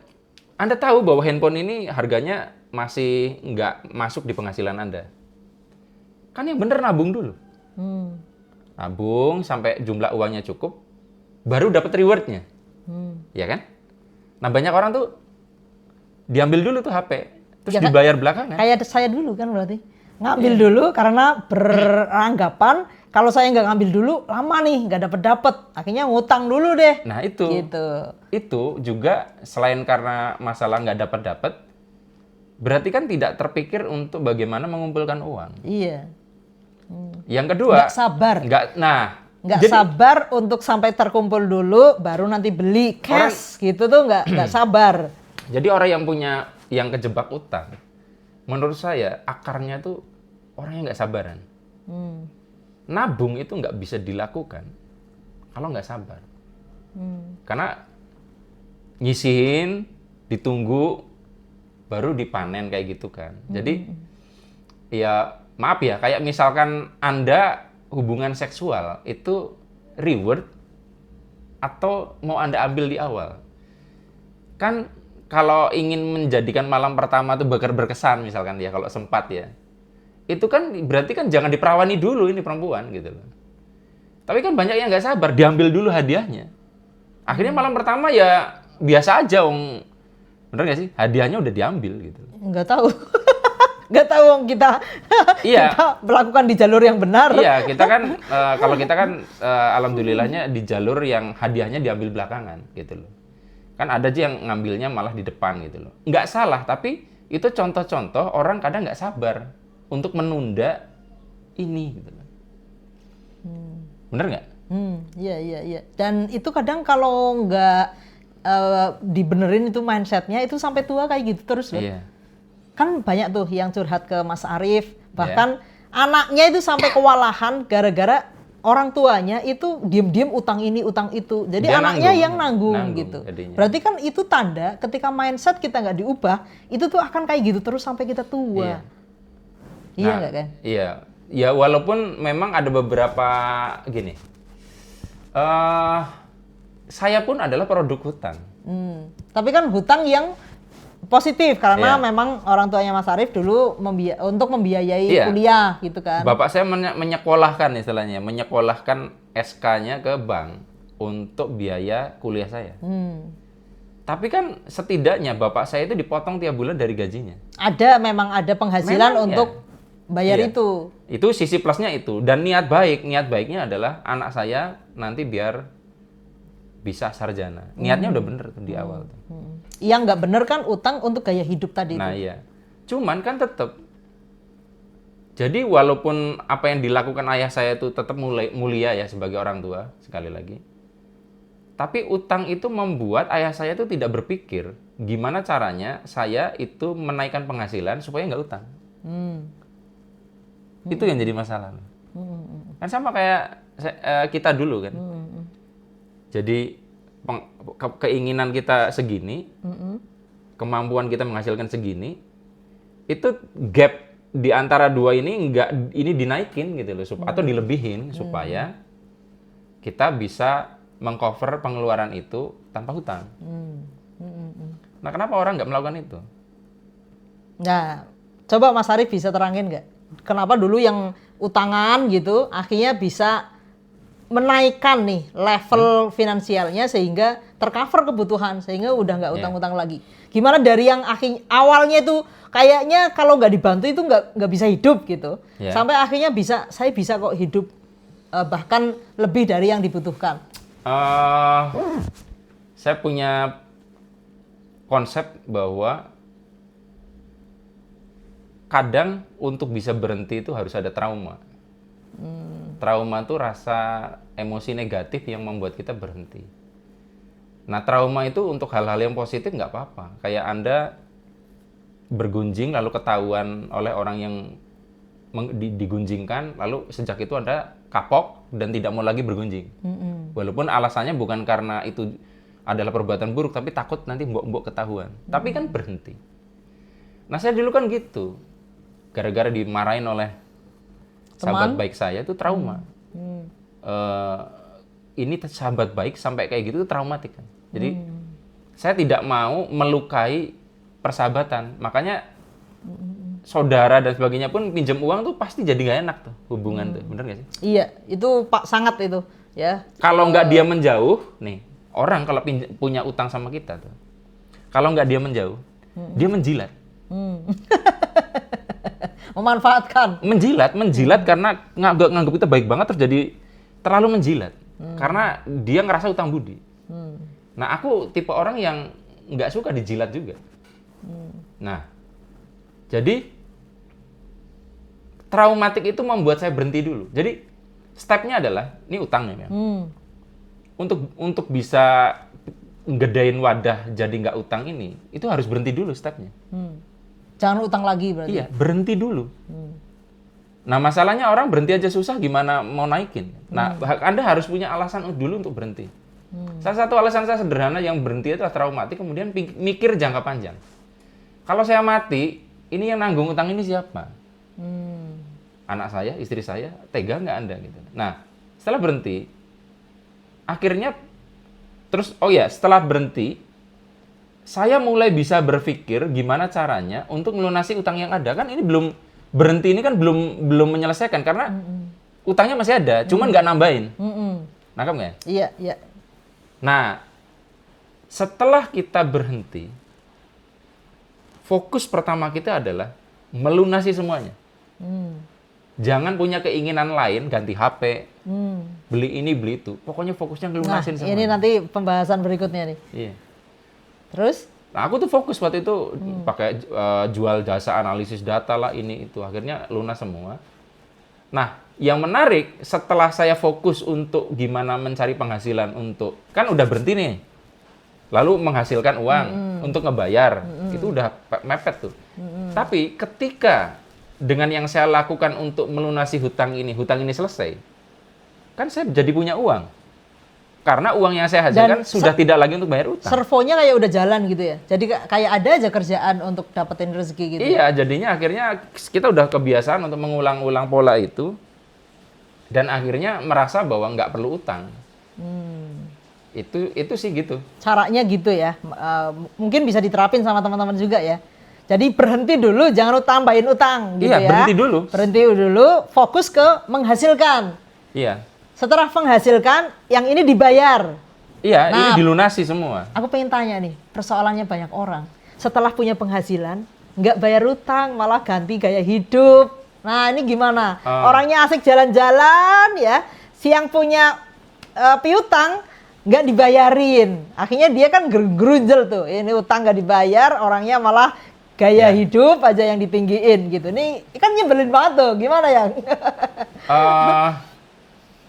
Anda tahu bahwa handphone ini harganya masih nggak masuk di penghasilan Anda. Kan yang bener nabung dulu. Nabung sampai jumlah uangnya cukup, baru dapat rewardnya. Ya kan? Nah banyak orang tuh diambil dulu tuh HP, terus Ya kan? dibayar belakangan. Kayak saya dulu kan berarti. Ngambil dulu karena beranggapan kalau saya nggak ngambil dulu lama nih nggak dapet. Akhirnya ngutang dulu deh. Nah itu, Gitu. itu juga selain karena masalah nggak dapat, berarti kan tidak terpikir untuk bagaimana mengumpulkan uang. Iya. Yang kedua, Nggak sabar. Nggak jadi- sabar untuk sampai terkumpul dulu baru nanti beli cash gitu tuh nggak sabar. Jadi orang yang kejebak utang, menurut saya akarnya tuh orang yang nggak sabaran. Nabung itu nggak bisa dilakukan kalau nggak sabar. Karena nyisihin, ditunggu, baru dipanen kayak gitu kan. Jadi ya maaf ya, kayak misalkan Anda hubungan seksual itu reward atau mau Anda ambil di awal. Kan kalau ingin menjadikan malam pertama itu berkesan misalkan ya, kalau sempat ya. Itu kan berarti kan jangan diperawani dulu ini perempuan gitu loh. Tapi kan banyak yang nggak sabar, diambil dulu hadiahnya. Akhirnya malam pertama ya biasa aja, bener nggak sih? Hadiahnya udah diambil gitu. Nggak tahu. Nggak tahu kita, Iya. kita melakukan di jalur yang benar. Iya, kita kan kalau kita kan alhamdulillahnya di jalur yang hadiahnya diambil belakangan gitu loh. Kan ada aja yang ngambilnya malah di depan gitu loh. Nggak salah, tapi itu contoh-contoh orang kadang nggak sabar untuk menunda ini gitu loh. Bener nggak? Iya. Dan itu kadang kalau nggak dibenerin itu mindsetnya itu sampai tua kayak gitu terus loh. Iya. Kan banyak tuh yang curhat ke Mas Arief, bahkan anaknya itu sampai kewalahan gara-gara orang tuanya itu diem-diem utang ini, utang itu. Jadi Dia anaknya nanggung. yang nanggung Nanggung gitu. jadinya. Berarti kan itu tanda ketika mindset kita nggak diubah, itu tuh akan kayak gitu terus sampai kita tua. Iya Nah, nggak kan? Iya. Ya walaupun memang ada beberapa gini. Saya pun adalah produk hutang. Tapi kan hutang yang positif karena Iya. memang orang tuanya Mas Arief dulu untuk membiayai Iya. kuliah gitu kan. Bapak saya menyekolahkan istilahnya, menyekolahkan SK-nya ke bank untuk biaya kuliah saya. Tapi kan setidaknya bapak saya itu dipotong tiap bulan dari gajinya. Memang ada penghasilan Memang, untuk bayar Iya. itu. Itu sisi plusnya itu. Dan niat baiknya adalah anak saya nanti biar bisa sarjana. Niatnya udah bener tuh di awal tuh. Yang nggak bener kan utang untuk gaya hidup tadi Nah itu. iya, cuman kan tetap. Jadi walaupun apa yang dilakukan ayah saya itu tetap mulia ya sebagai orang tua, sekali lagi. Tapi utang itu membuat ayah saya itu tidak berpikir gimana caranya saya itu menaikkan penghasilan supaya nggak utang. Itu yang jadi masalah. Kan sama kayak kita dulu kan. Jadi keinginan kita segini, kemampuan kita menghasilkan segini, itu gap di antara dua ini dinaikin gitu loh, atau dilebihin supaya kita bisa mengcover pengeluaran itu tanpa hutang. Nah, kenapa orang nggak melakukan itu? Nah, coba Mas Arif bisa terangin nggak? Kenapa dulu yang utangan gitu akhirnya bisa menaikkan nih level finansialnya sehingga tercover kebutuhan sehingga udah nggak utang-utang lagi. Gimana dari yang awalnya itu kayaknya kalau nggak dibantu itu nggak bisa hidup gitu, sampai akhirnya saya bisa kok hidup bahkan lebih dari yang dibutuhkan. Saya punya konsep bahwa kadang untuk bisa berhenti itu harus ada trauma. Trauma itu rasa emosi negatif yang membuat kita berhenti. Nah, trauma itu untuk hal-hal yang positif nggak apa-apa. Kayak Anda bergunjing lalu ketahuan oleh orang yang digunjingkan, lalu sejak itu Anda kapok dan tidak mau lagi bergunjing. Walaupun alasannya bukan karena itu adalah perbuatan buruk, tapi takut nanti mbok-mbok ketahuan. Tapi kan berhenti. Nah, saya dulu kan gitu. Gara-gara dimarahin oleh sahabat baik saya, itu trauma. Ini sahabat baik sampai kayak gitu itu traumatik kan. Jadi saya tidak mau melukai persahabatan. Makanya saudara dan sebagainya pun pinjam uang tuh pasti jadi nggak enak tuh hubungan tuh. Bener nggak sih? Iya, itu Pak sangat itu ya. Kalau nggak dia menjauh, nih orang kalau punya utang sama kita tuh, kalau nggak dia menjauh, dia menjilat. Memanfaatkan. Menjilat karena nganggap kita baik banget terus jadi terlalu menjilat. Karena dia ngerasa utang budi. Nah, aku tipe orang yang nggak suka dijilat juga. Nah, jadi traumatik itu membuat saya berhenti dulu. Jadi stepnya adalah ini utang nih, untuk bisa gedein wadah jadi nggak utang ini, itu harus berhenti dulu stepnya. Jangan utang lagi berarti. Iya, berhenti dulu. Nah, masalahnya orang berhenti aja susah, gimana mau naikin? Nah, Anda harus punya alasan dulu untuk berhenti. Salah satu alasan saya sederhana yang berhenti itu traumatik, kemudian mikir jangka panjang. Kalau saya mati, ini yang nanggung utang ini siapa? Anak saya, istri saya, tega nggak Anda gitu. Nah, setelah berhenti, akhirnya setelah berhenti, saya mulai bisa berpikir gimana caranya untuk melunasi utang yang ada. Kan ini belum berhenti, ini kan belum menyelesaikan karena utangnya masih ada, cuman nggak nambahin. Nangkap nggak? Iya, iya. Nah, setelah kita berhenti, fokus pertama kita adalah melunasi semuanya. Jangan punya keinginan lain, ganti HP, beli ini, beli itu. Pokoknya fokusnya ngelunasin semuanya. Ini nanti pembahasan berikutnya nih. Iya. Terus? Nah, aku tuh fokus waktu itu pakai jual jasa analisis data lah, ini itu. Akhirnya lunas semua. Nah, yang menarik setelah saya fokus untuk gimana mencari penghasilan untuk, kan udah berhenti nih. Lalu menghasilkan uang untuk ngebayar. Itu udah mepet tuh. Tapi ketika dengan yang saya lakukan untuk melunasi hutang ini selesai, kan saya jadi punya uang. Karena uang yang saya hasilkan sudah tidak lagi untuk bayar utang. Servonya kayak udah jalan gitu ya. Jadi kayak ada aja kerjaan untuk dapetin rezeki gitu. Iya, jadinya akhirnya kita udah kebiasaan untuk mengulang-ulang pola itu. Dan akhirnya merasa bahwa nggak perlu utang. Itu sih gitu. Caranya gitu ya. Mungkin bisa diterapin sama teman-teman juga ya. Jadi berhenti dulu, jangan tambahin utang gitu ya. Iya, berhenti dulu. Berhenti dulu, fokus ke menghasilkan. Iya. Setelah menghasilkan, yang ini dibayar. Iya, ini dilunasi semua. Aku pengen tanya nih, persoalannya banyak orang. Setelah punya penghasilan, nggak bayar utang, malah ganti gaya hidup. Nah, ini gimana? Orangnya asik jalan-jalan ya, si yang punya piutang, nggak dibayarin. Akhirnya dia kan gerunjel tuh, ini utang nggak dibayar, orangnya malah gaya hidup aja yang ditinggiin gitu. Nih kan nyebelin banget tuh, gimana ya?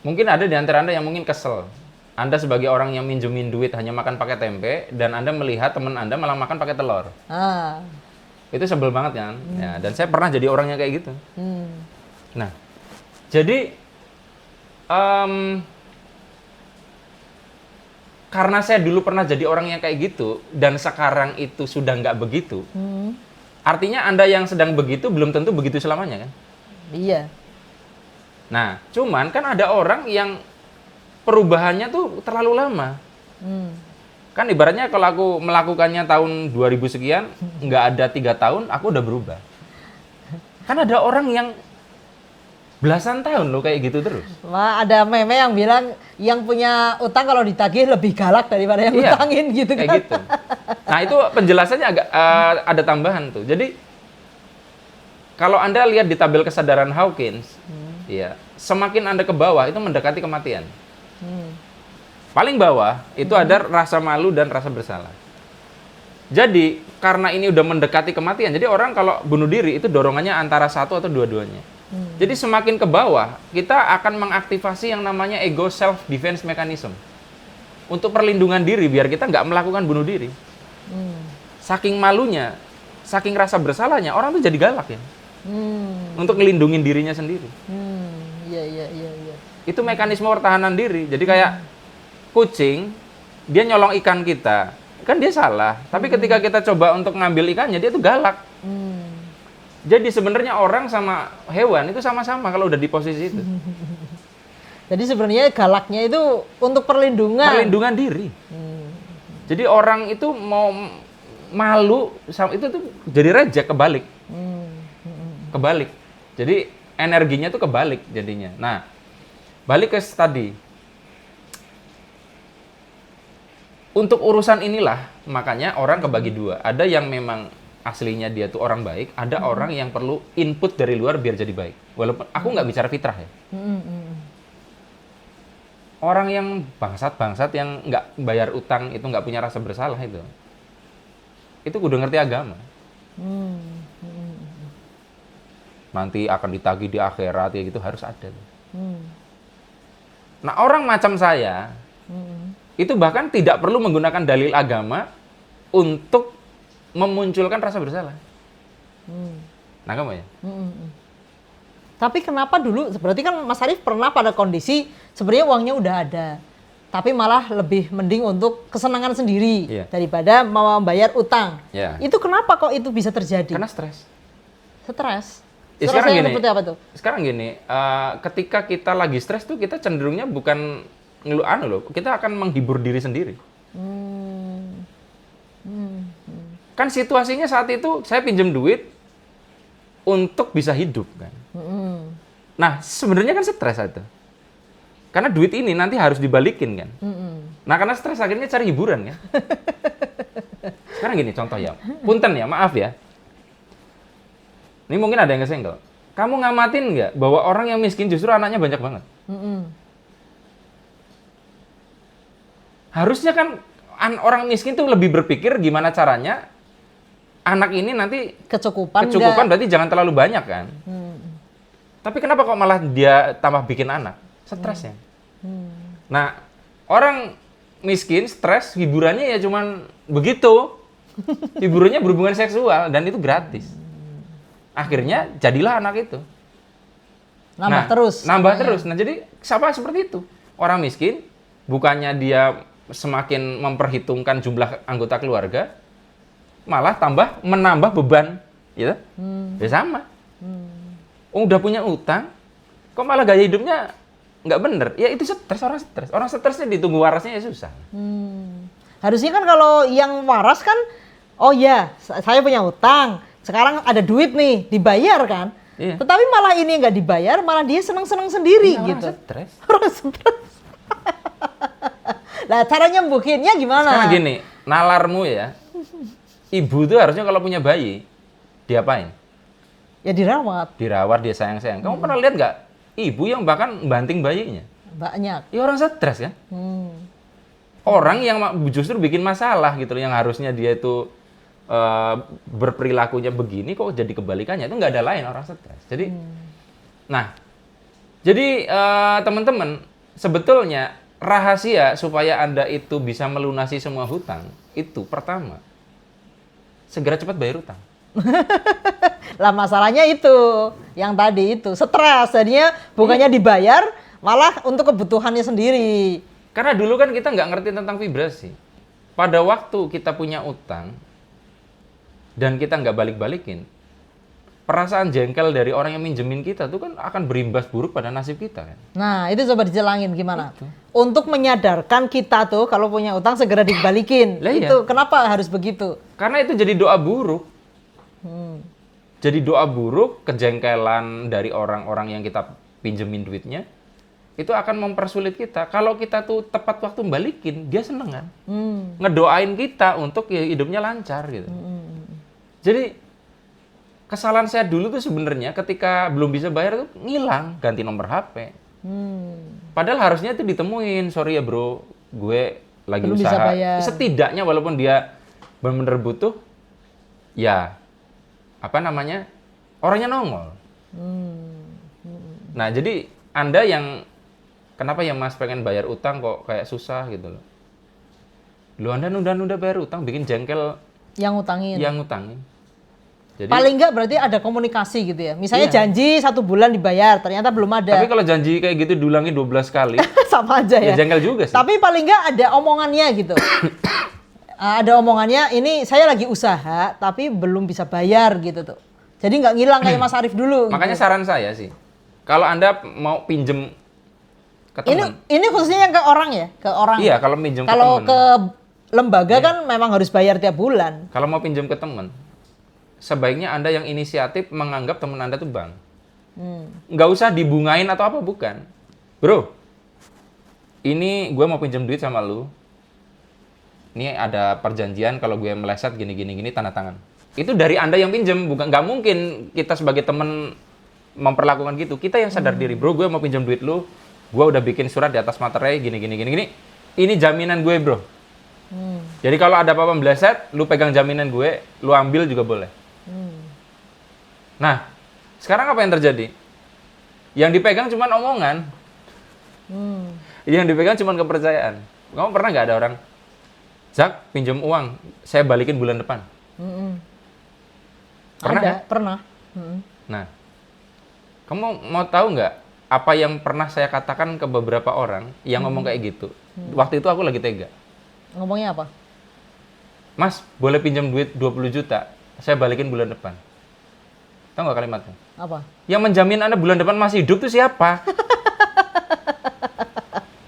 Mungkin ada di antara Anda yang mungkin kesel. Anda sebagai orang yang minjemin duit hanya makan pakai tempe, dan Anda melihat teman Anda malah makan pakai telur. Itu sebel banget kan? Ya, dan saya pernah jadi orangnya kayak gitu. Nah, jadi karena saya dulu pernah jadi orang yang kayak gitu, dan sekarang itu sudah nggak begitu, artinya Anda yang sedang begitu belum tentu begitu selamanya kan? Iya. Nah, cuman kan ada orang yang perubahannya tuh terlalu lama. Kan ibaratnya kalau aku melakukannya tahun 2000 sekian, nggak ada 3 tahun, aku udah berubah. Kan ada orang yang belasan tahun loh kayak gitu terus. Wah, ada meme yang bilang yang punya utang kalau ditagih lebih galak daripada yang utangin gitu kan. Kayak gitu. Nah, itu penjelasannya agak ada tambahan tuh. Jadi kalau Anda lihat di tabel kesadaran Hawkins, ya, semakin Anda ke bawah itu mendekati kematian. Paling bawah itu ada rasa malu dan rasa bersalah. Jadi karena ini udah mendekati kematian, jadi orang kalau bunuh diri itu dorongannya antara satu atau dua-duanya. Jadi semakin ke bawah kita akan mengaktifasi yang namanya ego self defense mechanism untuk perlindungan diri biar kita nggak melakukan bunuh diri. Saking malunya, saking rasa bersalahnya orang tuh jadi galak ya, untuk ngelindungin dirinya sendiri. Iya. Itu mekanisme pertahanan diri. Jadi kayak kucing, dia nyolong ikan kita, kan dia salah. Tapi ketika kita coba untuk ngambil ikannya, dia tuh galak. Jadi sebenarnya orang sama hewan itu sama-sama kalau udah di posisi itu. Jadi sebenarnya galaknya itu untuk perlindungan. Perlindungan diri. Jadi orang itu mau malu, itu tuh jadi reject, kebalik. Kebalik. Jadi energinya tuh kebalik jadinya. Nah, balik ke tadi. Untuk urusan inilah, makanya orang kebagi dua. Ada yang memang aslinya dia tuh orang baik, ada orang yang perlu input dari luar biar jadi baik. Walaupun aku nggak bicara fitrah ya. Orang yang bangsat-bangsat yang nggak bayar utang itu nggak punya rasa bersalah itu kudu ngerti agama. Nanti akan ditagih di akhirat ya gitu, harus ada. Nah, orang macam saya itu bahkan tidak perlu menggunakan dalil agama untuk memunculkan rasa bersalah. Nah, kamu ya? Tapi kenapa dulu, berarti kan Mas Arief pernah pada kondisi sebenarnya uangnya udah ada, tapi malah lebih mending untuk kesenangan sendiri daripada mau membayar utang. Itu kenapa kok itu bisa terjadi? Karena stres. Stres? Sekarang gini, seperti apa tuh? Sekarang gini, ketika kita lagi stres tuh kita cenderungnya bukan kita akan menghibur diri sendiri. Kan situasinya saat itu saya pinjam duit untuk bisa hidup kan. Nah, sebenarnya kan stres itu. Karena duit ini nanti harus dibalikin kan. Nah, karena stres akhirnya cari hiburan kan. Sekarang gini contoh ya. Punten ya, maaf ya. Ini mungkin ada yang kesenggol. Kamu ngamatin nggak bahwa orang yang miskin justru anaknya banyak banget? Harusnya kan orang miskin tuh lebih berpikir gimana caranya anak ini nanti kecukupan berarti jangan terlalu banyak kan. Tapi kenapa kok malah dia tambah bikin anak? Stresnya. Nah, orang miskin stres hiburannya ya cuman begitu. Hiburannya berhubungan seksual dan itu gratis. Akhirnya jadilah anak itu. Nambah terus. Nah, jadi siapa seperti itu? Orang miskin bukannya dia semakin memperhitungkan jumlah anggota keluarga, malah menambah beban, gitu. Ya sama. Udah punya utang, kok malah gaya hidupnya nggak bener? Ya itu stres, orang stres. Orang stresnya ditunggu warasnya ya susah. Harusnya kan kalau yang waras kan, oh ya, saya punya utang, sekarang ada duit nih, dibayar kan? Iya. Tetapi malah ini nggak dibayar, malah dia senang-senang sendiri gitu. Orang stres. Nah, cara nyembuhinnya gimana? Sekarang gini, nalarmu ya, ibu tuh harusnya kalau punya bayi, diapain? Ya dirawat. Dirawat, dia sayang-sayang. Kamu pernah lihat nggak ibu yang bahkan banting bayinya? Banyak. Ya orang stres kan? orang yang justru bikin masalah gitu loh, yang harusnya dia itu berperilakunya begini kok jadi kebalikannya, itu nggak ada lain orang stres. Jadi, nah, jadi teman-teman, sebetulnya rahasia supaya Anda itu bisa melunasi semua hutang, itu pertama, segera cepat bayar hutang. Lah masalahnya itu, yang tadi itu, stres, jadinya bukannya dibayar, malah untuk kebutuhannya sendiri. Karena dulu kan kita nggak ngerti tentang vibrasi. Pada waktu kita punya utang, dan kita nggak balik-balikin, perasaan jengkel dari orang yang minjemin kita tuh kan akan berimbas buruk pada nasib kita kan. Nah, itu coba dijelangin gimana? Untuk menyadarkan kita tuh kalau punya utang segera dibalikin. Lah iya. Itu kenapa harus begitu? Karena itu jadi doa buruk. Jadi doa buruk, kejengkelan dari orang-orang yang kita pinjemin duitnya, itu akan mempersulit kita. Kalau kita tuh tepat waktu balikin, dia seneng kan? Ngedoain kita untuk hidupnya lancar gitu. Jadi kesalahan saya dulu tuh sebenarnya ketika belum bisa bayar tuh ngilang, ganti nomor HP. Padahal harusnya itu ditemuin, sorry ya bro, gue lagi Belum usaha. bisa bayar. Setidaknya walaupun dia benar-benar butuh, ya apa namanya, orangnya nongol. Nah jadi Anda yang kenapa ya Mas pengen bayar utang kok kayak susah gitu loh. Lu Anda nunda-nunda bayar utang bikin jengkel Yang ngutangin. yang ngutangin. Jadi, Paling enggak berarti ada komunikasi gitu ya. Misalnya Iya. janji 1 bulan dibayar, ternyata belum ada. tapi kalau janji kayak gitu diulangi 12 kali, Sama aja ya ya. jengkel juga sih. Tapi paling enggak ada omongannya gitu. Ada omongannya, ini saya lagi usaha tapi belum bisa bayar gitu tuh. Jadi nggak ngilang kayak Mas Arief dulu. Makanya saran saya sih, kalau Anda mau pinjem ke teman, Ini khususnya yang ke orang ya, ke orang. iya kalau pinjem ke Kalau teman, ke lembaga kan memang harus bayar tiap bulan. kalau mau pinjem ke teman, sebaiknya Anda yang inisiatif menganggap teman Anda tuh bank. Nggak usah dibungain atau apa, bukan. Bro, ini gue mau pinjem duit sama lu. Ini ada perjanjian kalau gue meleset gini, tanda tangan. Itu dari Anda yang pinjem, bukan, nggak mungkin kita sebagai teman memperlakukan gitu. Kita yang sadar diri, bro, gue mau pinjem duit lu, gue udah bikin surat di atas materai gini. Ini jaminan gue, bro. Jadi kalau ada apa-apa meleset, lu pegang jaminan gue, lu ambil juga boleh. Nah, sekarang apa yang terjadi? Yang dipegang cuma omongan. Yang dipegang cuma kepercayaan. Kamu pernah nggak ada orang, Zak, pinjam uang, saya balikin bulan depan. Pernah? Ada, Kan? pernah. Nah, kamu mau tahu nggak apa yang pernah saya katakan ke beberapa orang yang ngomong kayak gitu? Waktu itu aku lagi tega. Ngomongnya apa? Mas, boleh pinjam duit 20 juta, saya balikin bulan depan. Tahu nggak kalimatnya? Apa? Yang menjamin Anda bulan depan masih hidup tuh siapa?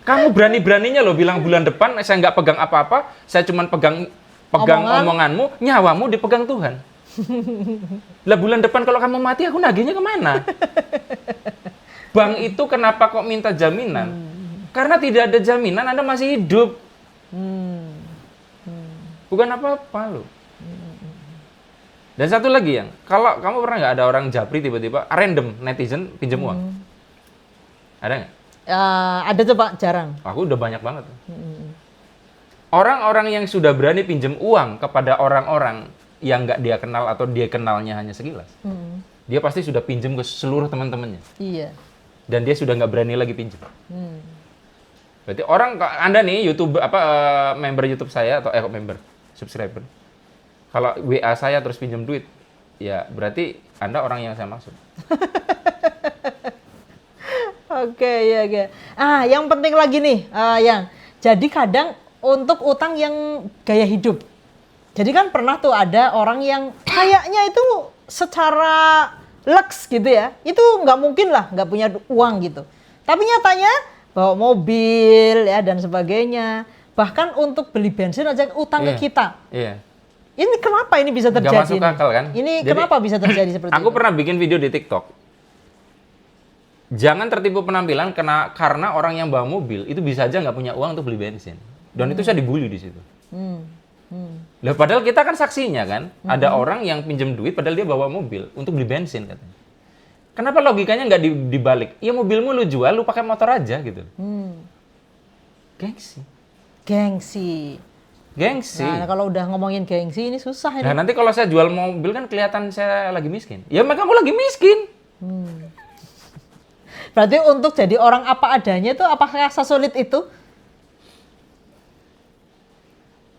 Kamu berani-beraninya loh bilang bulan depan saya nggak pegang apa-apa, saya cuma pegang omonganmu, nyawamu dipegang Tuhan. Lah bulan depan kalau kamu mati aku nagihnya kemana? Bank itu kenapa kok minta jaminan? Karena tidak ada jaminan Anda masih hidup. Bukan apa-apa loh. Dan satu lagi yang, kalau kamu pernah nggak ada orang japri tiba-tiba random netizen pinjam uang? Ada nggak? Ada coba, jarang. Aku udah banyak banget. Orang-orang yang sudah berani pinjam uang kepada orang-orang yang nggak dia kenal atau dia kenalnya hanya sekilas, dia pasti sudah pinjam ke seluruh teman-temannya. Iya. Dan dia sudah nggak berani lagi pinjam. Berarti Anda nih YouTube member YouTube saya atau member subscriber, kalau WA saya terus pinjam duit, ya berarti Anda orang yang saya maksud. Oke, ya. Yang penting lagi nih, yang jadi kadang untuk utang yang gaya hidup. Jadi kan pernah tuh ada orang yang kayaknya itu secara lux gitu ya, itu nggak mungkin lah nggak punya uang gitu. Tapi nyatanya bawa mobil ya dan sebagainya. Bahkan untuk beli bensin aja utang ke kita. Iya. Ini kenapa ini bisa terjadi? Nggak masuk akal kan? Ini Jadi, kenapa bisa terjadi seperti Aku itu? pernah bikin video di TikTok. Jangan tertipu penampilan karena orang yang bawa mobil itu bisa aja nggak punya uang untuk beli bensin. Dan itu saya dibully di situ. Lah padahal kita kan saksinya kan, ada orang yang pinjam duit padahal dia bawa mobil untuk beli bensin katanya. Kenapa logikanya nggak dibalik? Ya mobilmu lu jual, lu pakai motor aja gitu. Gengsi. Gengsi. Gengsi. Nah, kalau udah ngomongin gengsi ini susah ini. Nah, nanti kalau saya jual mobil kan kelihatan saya lagi miskin. Ya, kamu lagi miskin. Berarti untuk jadi orang apa adanya itu apakah sesulit itu?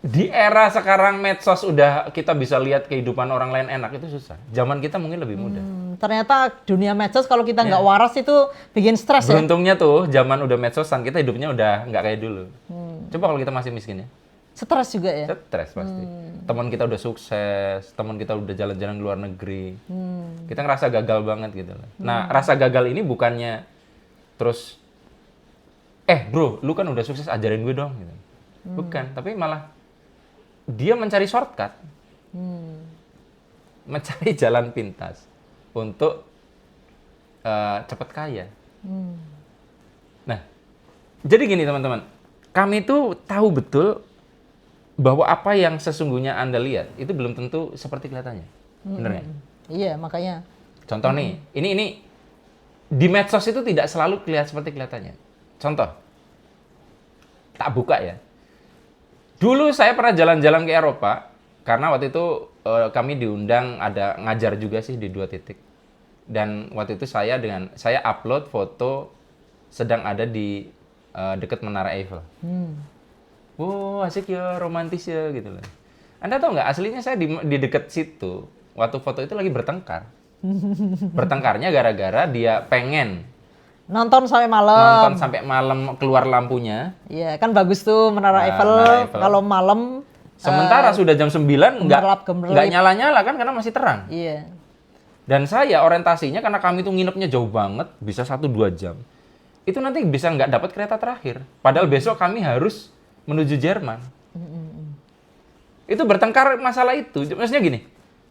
Di era sekarang medsos udah kita bisa lihat kehidupan orang lain enak, itu susah. Zaman kita mungkin lebih mudah. Ternyata dunia medsos kalau kita nggak waras itu bikin stres ya. Beruntungnya tuh zaman udah medsosan, kita hidupnya udah nggak kayak dulu. Coba kalau kita masih miskin ya. Stres juga ya. Stres pasti. Teman kita udah sukses, teman kita udah jalan-jalan ke luar negeri. Kita ngerasa gagal banget gitu loh. Nah, rasa gagal ini bukannya terus bro, lu kan udah sukses, ajarin gue dong gitu. Bukan, tapi malah dia mencari shortcut. Mencari jalan pintas untuk cepat kaya. Nah, jadi gini teman-teman. Kami tuh tahu betul bahwa apa yang sesungguhnya Anda lihat itu belum tentu seperti kelihatannya. Bener nggak? Iya, makanya. Contoh nih, ini di medsos itu tidak selalu seperti kelihatannya. Contoh, tak buka ya. Dulu saya pernah jalan-jalan ke Eropa, karena waktu itu kami diundang ada ngajar juga sih di 2 titik. Dan waktu itu saya upload foto sedang ada di dekat Menara Eiffel. Wow, asik ya, romantis ya gitu loh. Anda tahu nggak, aslinya saya di dekat situ, waktu foto itu lagi bertengkar. Bertengkarnya gara-gara dia pengen Nonton sampai malam keluar lampunya. Iya, kan bagus tuh Menara Eiffel kalau malam. Sementara sudah jam 9 nggak nyala-nyala kan karena masih terang. Iya. Dan saya orientasinya karena kami tuh nginepnya jauh banget, bisa 1-2 jam. Itu nanti bisa nggak dapat kereta terakhir. Padahal besok kami harus menuju Jerman. Itu bertengkar masalah itu. Maksudnya gini,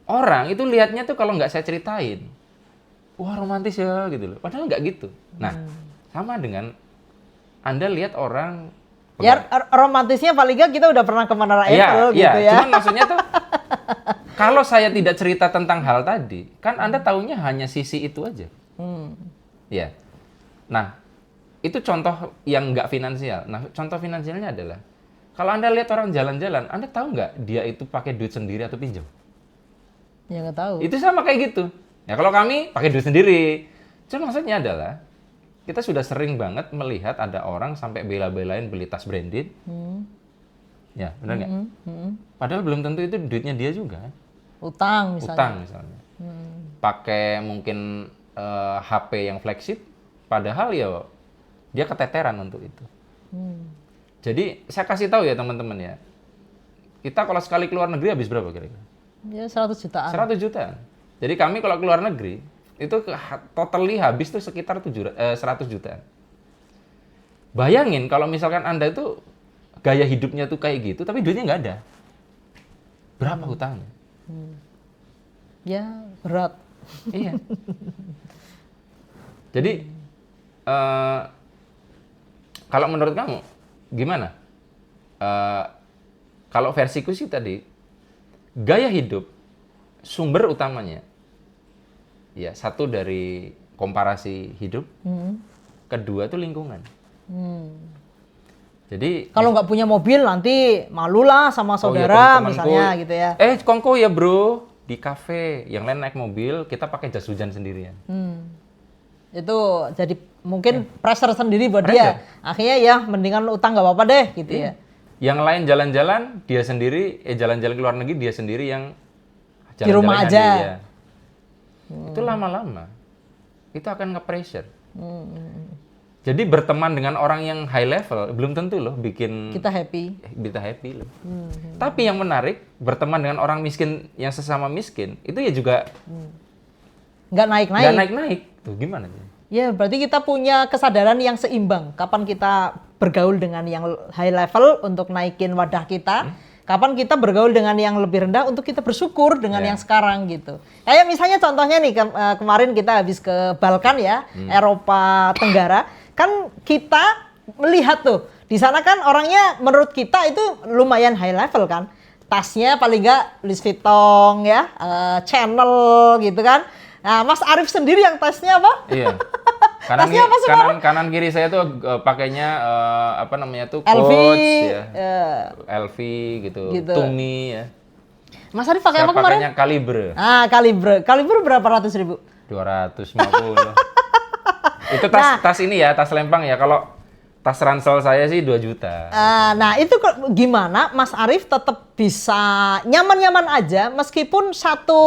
orang itu lihatnya tuh kalau nggak saya ceritain, wah romantis ya gitu loh. Padahal nggak gitu. Nah, sama dengan Anda lihat orang ya romantisnya paling nggak kita udah pernah ke Menara Eiffel gitu ya. Cuman maksudnya tuh kalau saya tidak cerita tentang hal tadi, kan Anda taunya hanya sisi itu aja. Ya. Nah, itu contoh yang nggak finansial. Nah, contoh finansialnya adalah kalau Anda lihat orang jalan-jalan, Anda tahu nggak dia itu pakai duit sendiri atau pinjam? Ya nggak tahu. Itu sama kayak gitu. Ya kalau kami pakai duit sendiri. Cuma maksudnya adalah kita sudah sering banget melihat ada orang sampai bela-belain beli tas branded. Ya, benar nggak? Padahal belum tentu itu duitnya dia juga. Utang misalnya. Pakai mungkin HP yang flagship, padahal ya dia keteteran untuk itu. Jadi saya kasih tahu ya teman-teman ya, kita kalau sekali keluar negeri habis berapa kira-kira? Ya 100 jutaan. 100 jutaan. Jadi kami kalau keluar negeri itu totally habis tuh sekitar 100 jutaan. Bayangin kalau misalkan Anda itu gaya hidupnya tuh kayak gitu, tapi duitnya nggak ada. Berapa hutangnya? Ya berat. Iya. Jadi kalau menurut kamu gimana? Kalau versiku sih tadi, gaya hidup sumber utamanya, ya satu dari komparasi hidup, kedua itu lingkungan. Jadi kalau nggak punya mobil nanti malulah sama saudara misalnya gitu ya. Kongko ya bro, di kafe yang lain naik mobil, kita pakai jas hujan sendirian. Itu jadi mungkin pressure sendiri buat dia. Akhirnya ya mendingan utang nggak apa-apa deh gitu ya. Yang lain jalan-jalan dia sendiri, jalan-jalan ke luar negeri dia sendiri yang di rumah aja. Ya. Itu lama-lama itu akan nge-pressure. Jadi berteman dengan orang yang high level belum tentu loh bikin kita happy. Kita happy loh. Tapi yang menarik, berteman dengan orang miskin yang sesama miskin itu ya juga nggak naik-naik. Nggak naik-naik. Tuh gimana? Ya berarti kita punya kesadaran yang seimbang. Kapan kita bergaul dengan yang high level untuk naikin wadah kita, kapan kita bergaul dengan yang lebih rendah untuk kita bersyukur dengan yang sekarang gitu. Kayak misalnya contohnya nih kemarin kita habis ke Balkan ya, Eropa Tenggara, kan kita melihat tuh di sana kan orangnya menurut kita itu lumayan high level kan, tasnya paling nggak Louis Vuitton ya, Chanel gitu kan. Nah, Mas Arif sendiri yang tasnya apa? Iya. Kanan kiri saya tuh pakainya apa namanya tuh LV, Coach ya. LV gitu, Gitu. Tumi ya. Mas Arif pakai Saya apa kemarin? pakainya Calibre Kalibre berapa ratus ribu? 250. Itu tas ini ya, tas lempang ya. Kalau tas ransel saya sih 2 juta. Nah itu gimana Mas Arif tetap bisa nyaman-nyaman aja meskipun satu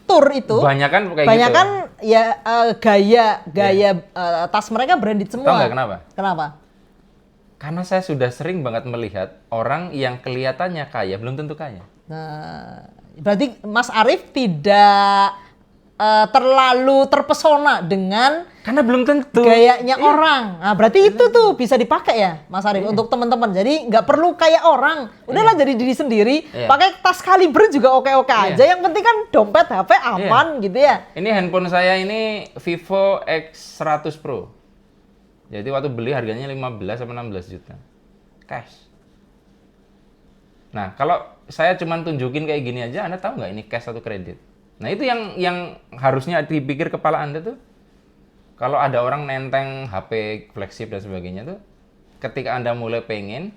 tour itu Banyakan kayak banyakan gitu. ya gaya tas mereka branded semua. Tahu nggak kenapa? Kenapa? Karena saya sudah sering banget melihat orang yang kelihatannya kaya belum tentu kaya. Nah, berarti Mas Arif tidak terlalu terpesona dengan Karena belum tentu. gayanya orang. Nah, berarti itu tuh bisa dipakai ya, Mas Arif, untuk teman-teman. Jadi nggak perlu kayak orang. Udahlah jadi diri sendiri. Pakai tas kaliber juga oke-oke aja. Yang penting kan dompet, HP aman gitu ya. Ini handphone saya ini Vivo X100 Pro. Jadi waktu beli harganya 15 sampai 16 juta. Cash. Nah, kalau saya cuman tunjukin kayak gini aja, Anda tahu nggak ini cash atau kredit? Nah, itu yang harusnya dipikir kepala Anda tuh. Kalau ada orang nenteng HP flagship dan sebagainya tuh, ketika Anda mulai pengen,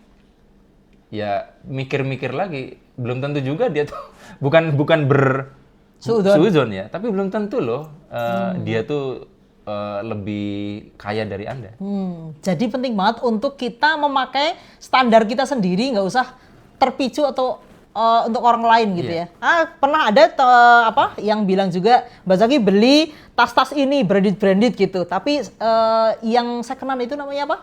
ya mikir-mikir lagi. Belum tentu juga dia tuh bukan suudzon ya, tapi belum tentu loh dia tuh lebih kaya dari Anda. Jadi penting banget untuk kita memakai standar kita sendiri, nggak usah terpicu atau untuk orang lain gitu ya. Pernah ada yang bilang juga, Mbak Zaki beli tas-tas ini branded gitu, tapi yang secondan itu namanya apa?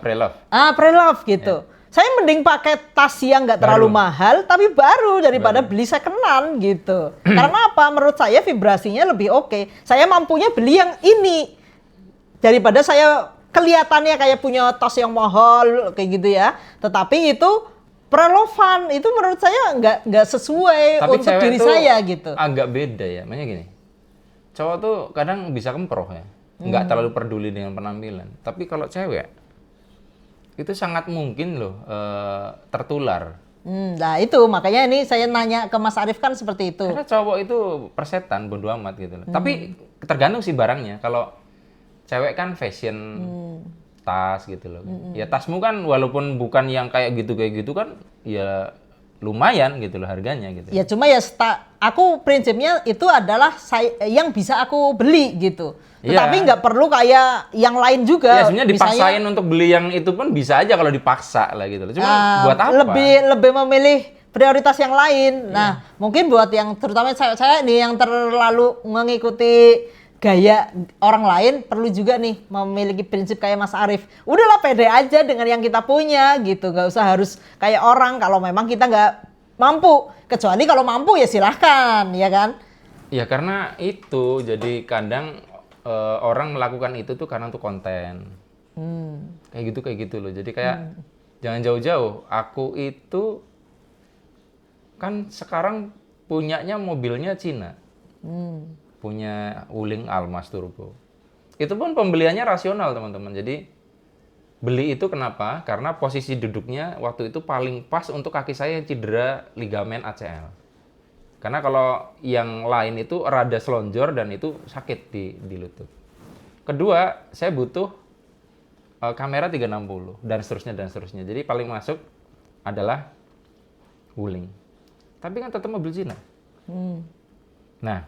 Pre-love. Pre-love gitu. Saya mending pakai tas yang nggak terlalu mahal tapi baru daripada beli secondan gitu. Karena apa? Menurut saya vibrasinya lebih oke. Saya mampunya beli yang ini daripada saya kelihatannya kayak punya tas yang mahal kayak gitu ya. Tetapi itu pre-lovean itu menurut saya nggak sesuai Tapi untuk diri tuh saya gitu. agak beda ya, makanya gini. Cowok tuh kadang bisa kemproh ya, nggak terlalu peduli dengan penampilan. Tapi kalau cewek itu sangat mungkin loh tertular. Nah itu makanya ini saya nanya ke Mas Arif kan seperti itu. Karena cowok itu persetan, bodo amat gitu loh. Tapi tergantung sih barangnya. Kalau cewek kan fashion, tas gitu loh. Ya tasmu kan walaupun bukan yang kayak gitu kan, ya lumayan gitu loh harganya gitu. Ya cuma ya aku prinsipnya itu adalah yang bisa aku beli gitu. Tetapi nggak perlu kayak yang lain juga. Ya sebenarnya dipaksain untuk beli yang itu pun bisa aja kalau dipaksa lah gitu loh. Cuma buat apa? Lebih memilih prioritas yang lain. Nah, mungkin buat yang terutama saya nih yang terlalu mengikuti gaya orang lain perlu juga nih memiliki prinsip kayak Mas Arif. Udahlah pede aja dengan yang kita punya gitu. Nggak usah harus kayak orang kalau memang kita nggak mampu. Kecuali kalau mampu ya silahkan, ya kan? Ya karena itu jadi kadang orang melakukan itu tuh karena untuk konten. Kayak gitu loh. Jadi kayak jangan jauh-jauh. Aku itu kan sekarang punyanya mobilnya Cina. Punya Wuling Almas Turbo. Itu pun pembeliannya rasional teman-teman. Jadi beli itu kenapa? Karena posisi duduknya waktu itu paling pas untuk kaki saya yang cedera ligamen ACL. Karena kalau yang lain itu rada selonjor dan itu sakit di lutut. Kedua, saya butuh kamera 360 dan seterusnya. Jadi paling masuk adalah Wuling. Tapi kan tetap mobil Cina. Nah,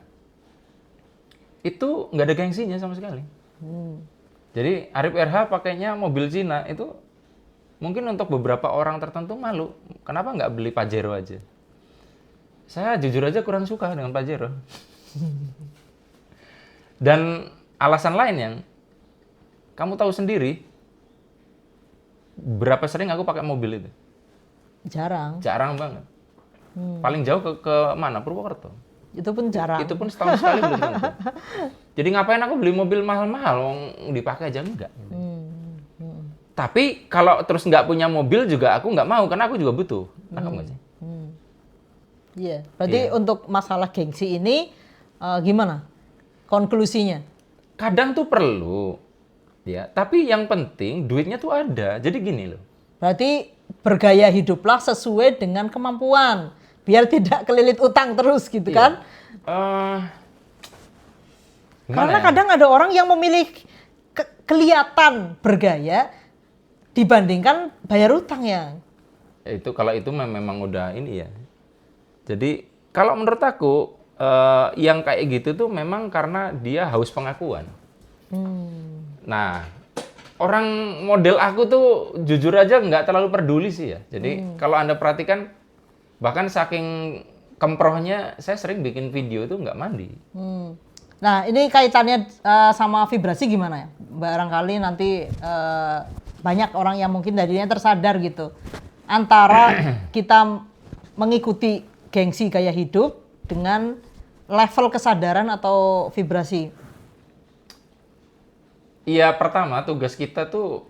itu nggak ada gengsinya sama sekali. Jadi Arif RH pakainya mobil Cina itu mungkin untuk beberapa orang tertentu malu. Kenapa nggak beli Pajero aja? Saya jujur aja kurang suka dengan Pajero. Dan alasan lain yang kamu tahu sendiri, berapa sering aku pakai mobil itu? Jarang banget. Paling jauh ke mana? Purwokerto. Itu pun jarang. Itu pun setahun sekali belum tentu. Jadi ngapain aku beli mobil mahal-mahal, dipakai aja enggak. Tapi kalau terus nggak punya mobil juga aku nggak mau, karena aku juga butuh. Nangkep nggak sih? Iya, berarti untuk masalah gengsi ini gimana konklusinya? Kadang tuh perlu, ya. Tapi yang penting duitnya tuh ada. Jadi gini loh. Berarti bergaya hiduplah sesuai dengan kemampuan, biar tidak kelilit utang terus gitu kan? Karena kadang ada orang yang memilih kelihatan bergaya dibandingkan bayar utang ya. Itu kalau itu memang udah ini ya. Jadi kalau menurut aku yang kayak gitu tuh memang karena dia haus pengakuan. Nah, orang model aku tuh jujur aja nggak terlalu peduli sih ya. Jadi kalau Anda perhatikan, bahkan saking kemprohnya, saya sering bikin video tuh nggak mandi. Nah, ini kaitannya sama vibrasi gimana ya? Barangkali nanti banyak orang yang mungkin darinya tersadar gitu. Antara kita mengikuti gengsi gaya hidup dengan level kesadaran atau vibrasi. Iya, pertama tugas kita tuh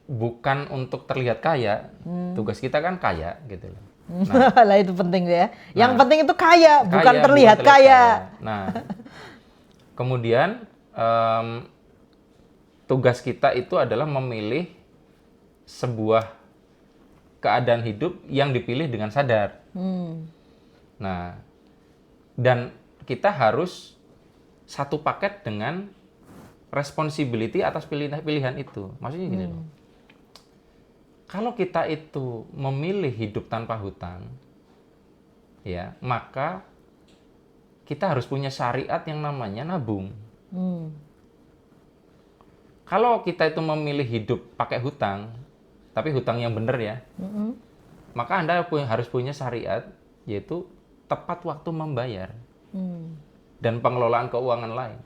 bukan untuk terlihat kaya. Tugas kita kan kaya gitu loh. Lah itu penting ya. Yang penting itu kaya, bukan terlihat kaya. Nah, kemudian tugas kita itu adalah memilih sebuah keadaan hidup yang dipilih dengan sadar. Nah, dan kita harus satu paket dengan responsibility atas pilihan itu. Maksudnya gini loh. Kalau kita itu memilih hidup tanpa hutang, ya, maka kita harus punya syariat yang namanya nabung. Kalau kita itu memilih hidup pakai hutang, tapi hutang yang benar ya, maka Anda harus punya syariat, yaitu tepat waktu membayar dan pengelolaan keuangan lain.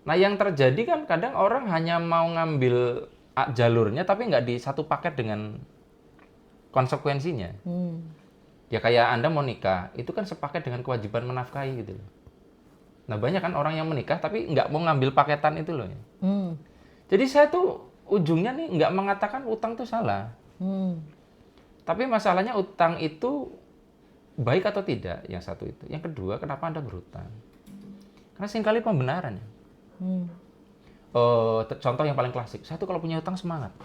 Nah, yang terjadi kan kadang orang hanya mau ngambil jalurnya, tapi nggak di satu paket dengan konsekuensinya. Ya kayak Anda mau nikah, itu kan sepaket dengan kewajiban menafkahi gitu loh. Nah, banyak kan orang yang menikah tapi nggak mau ngambil paketan itu loh. Jadi saya tuh ujungnya nih nggak mengatakan utang itu salah. Tapi masalahnya utang itu baik atau tidak, yang satu itu. Yang kedua, kenapa Anda berhutang? Karena seringkali pembenaran ya. Contoh yang paling klasik, saya tuh kalau punya utang semangat.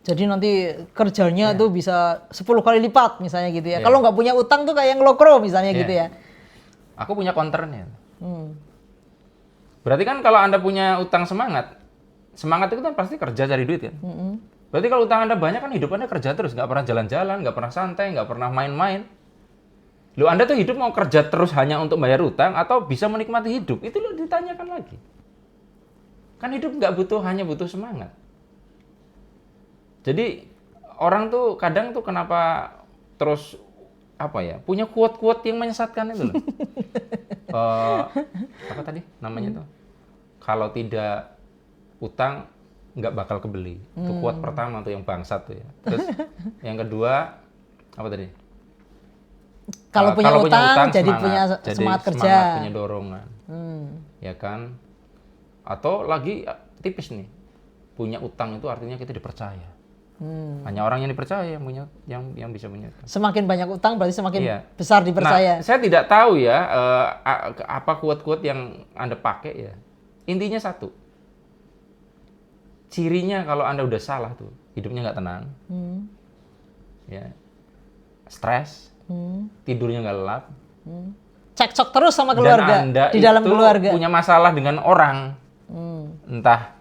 Jadi nanti kerjanya tuh bisa 10 kali lipat misalnya gitu ya. Kalau nggak punya utang tuh kayak ngelokro misalnya gitu ya. Aku punya counternya. Berarti kan kalau Anda punya utang semangat itu kan pasti kerja cari duit kan. Berarti kalau utang Anda banyak kan hidup Anda kerja terus, nggak pernah jalan-jalan, nggak pernah santai, nggak pernah main-main. Loh, Anda tuh hidup mau kerja terus hanya untuk bayar utang atau bisa menikmati hidup? Itu lo ditanyakan lagi. Kan hidup hanya butuh semangat. Jadi orang tuh kadang tuh kenapa terus punya quote-quote yang menyesatkan itu loh. Apa tadi namanya tuh? Kalau tidak utang nggak bakal kebeli. Itu quote pertama tuh yang bangsat tuh ya. Terus yang kedua apa tadi? Kalau punya utang jadi punya semangat kerja, punya dorongan. Ya kan? Atau lagi tipis nih. Punya utang itu artinya kita dipercaya. Hanya orang yang dipercaya yang bisa punya utang. Semakin banyak utang berarti semakin besar dipercaya. Nah, saya tidak tahu ya apa quote-quote yang Anda pakai ya. Intinya satu. Cirinya kalau Anda udah salah tuh, hidupnya nggak tenang. Ya. Stres. Tidurnya nggak lelap. Cekcok terus sama keluarga. Dan Anda di dalam itu keluarga punya masalah dengan orang. Entah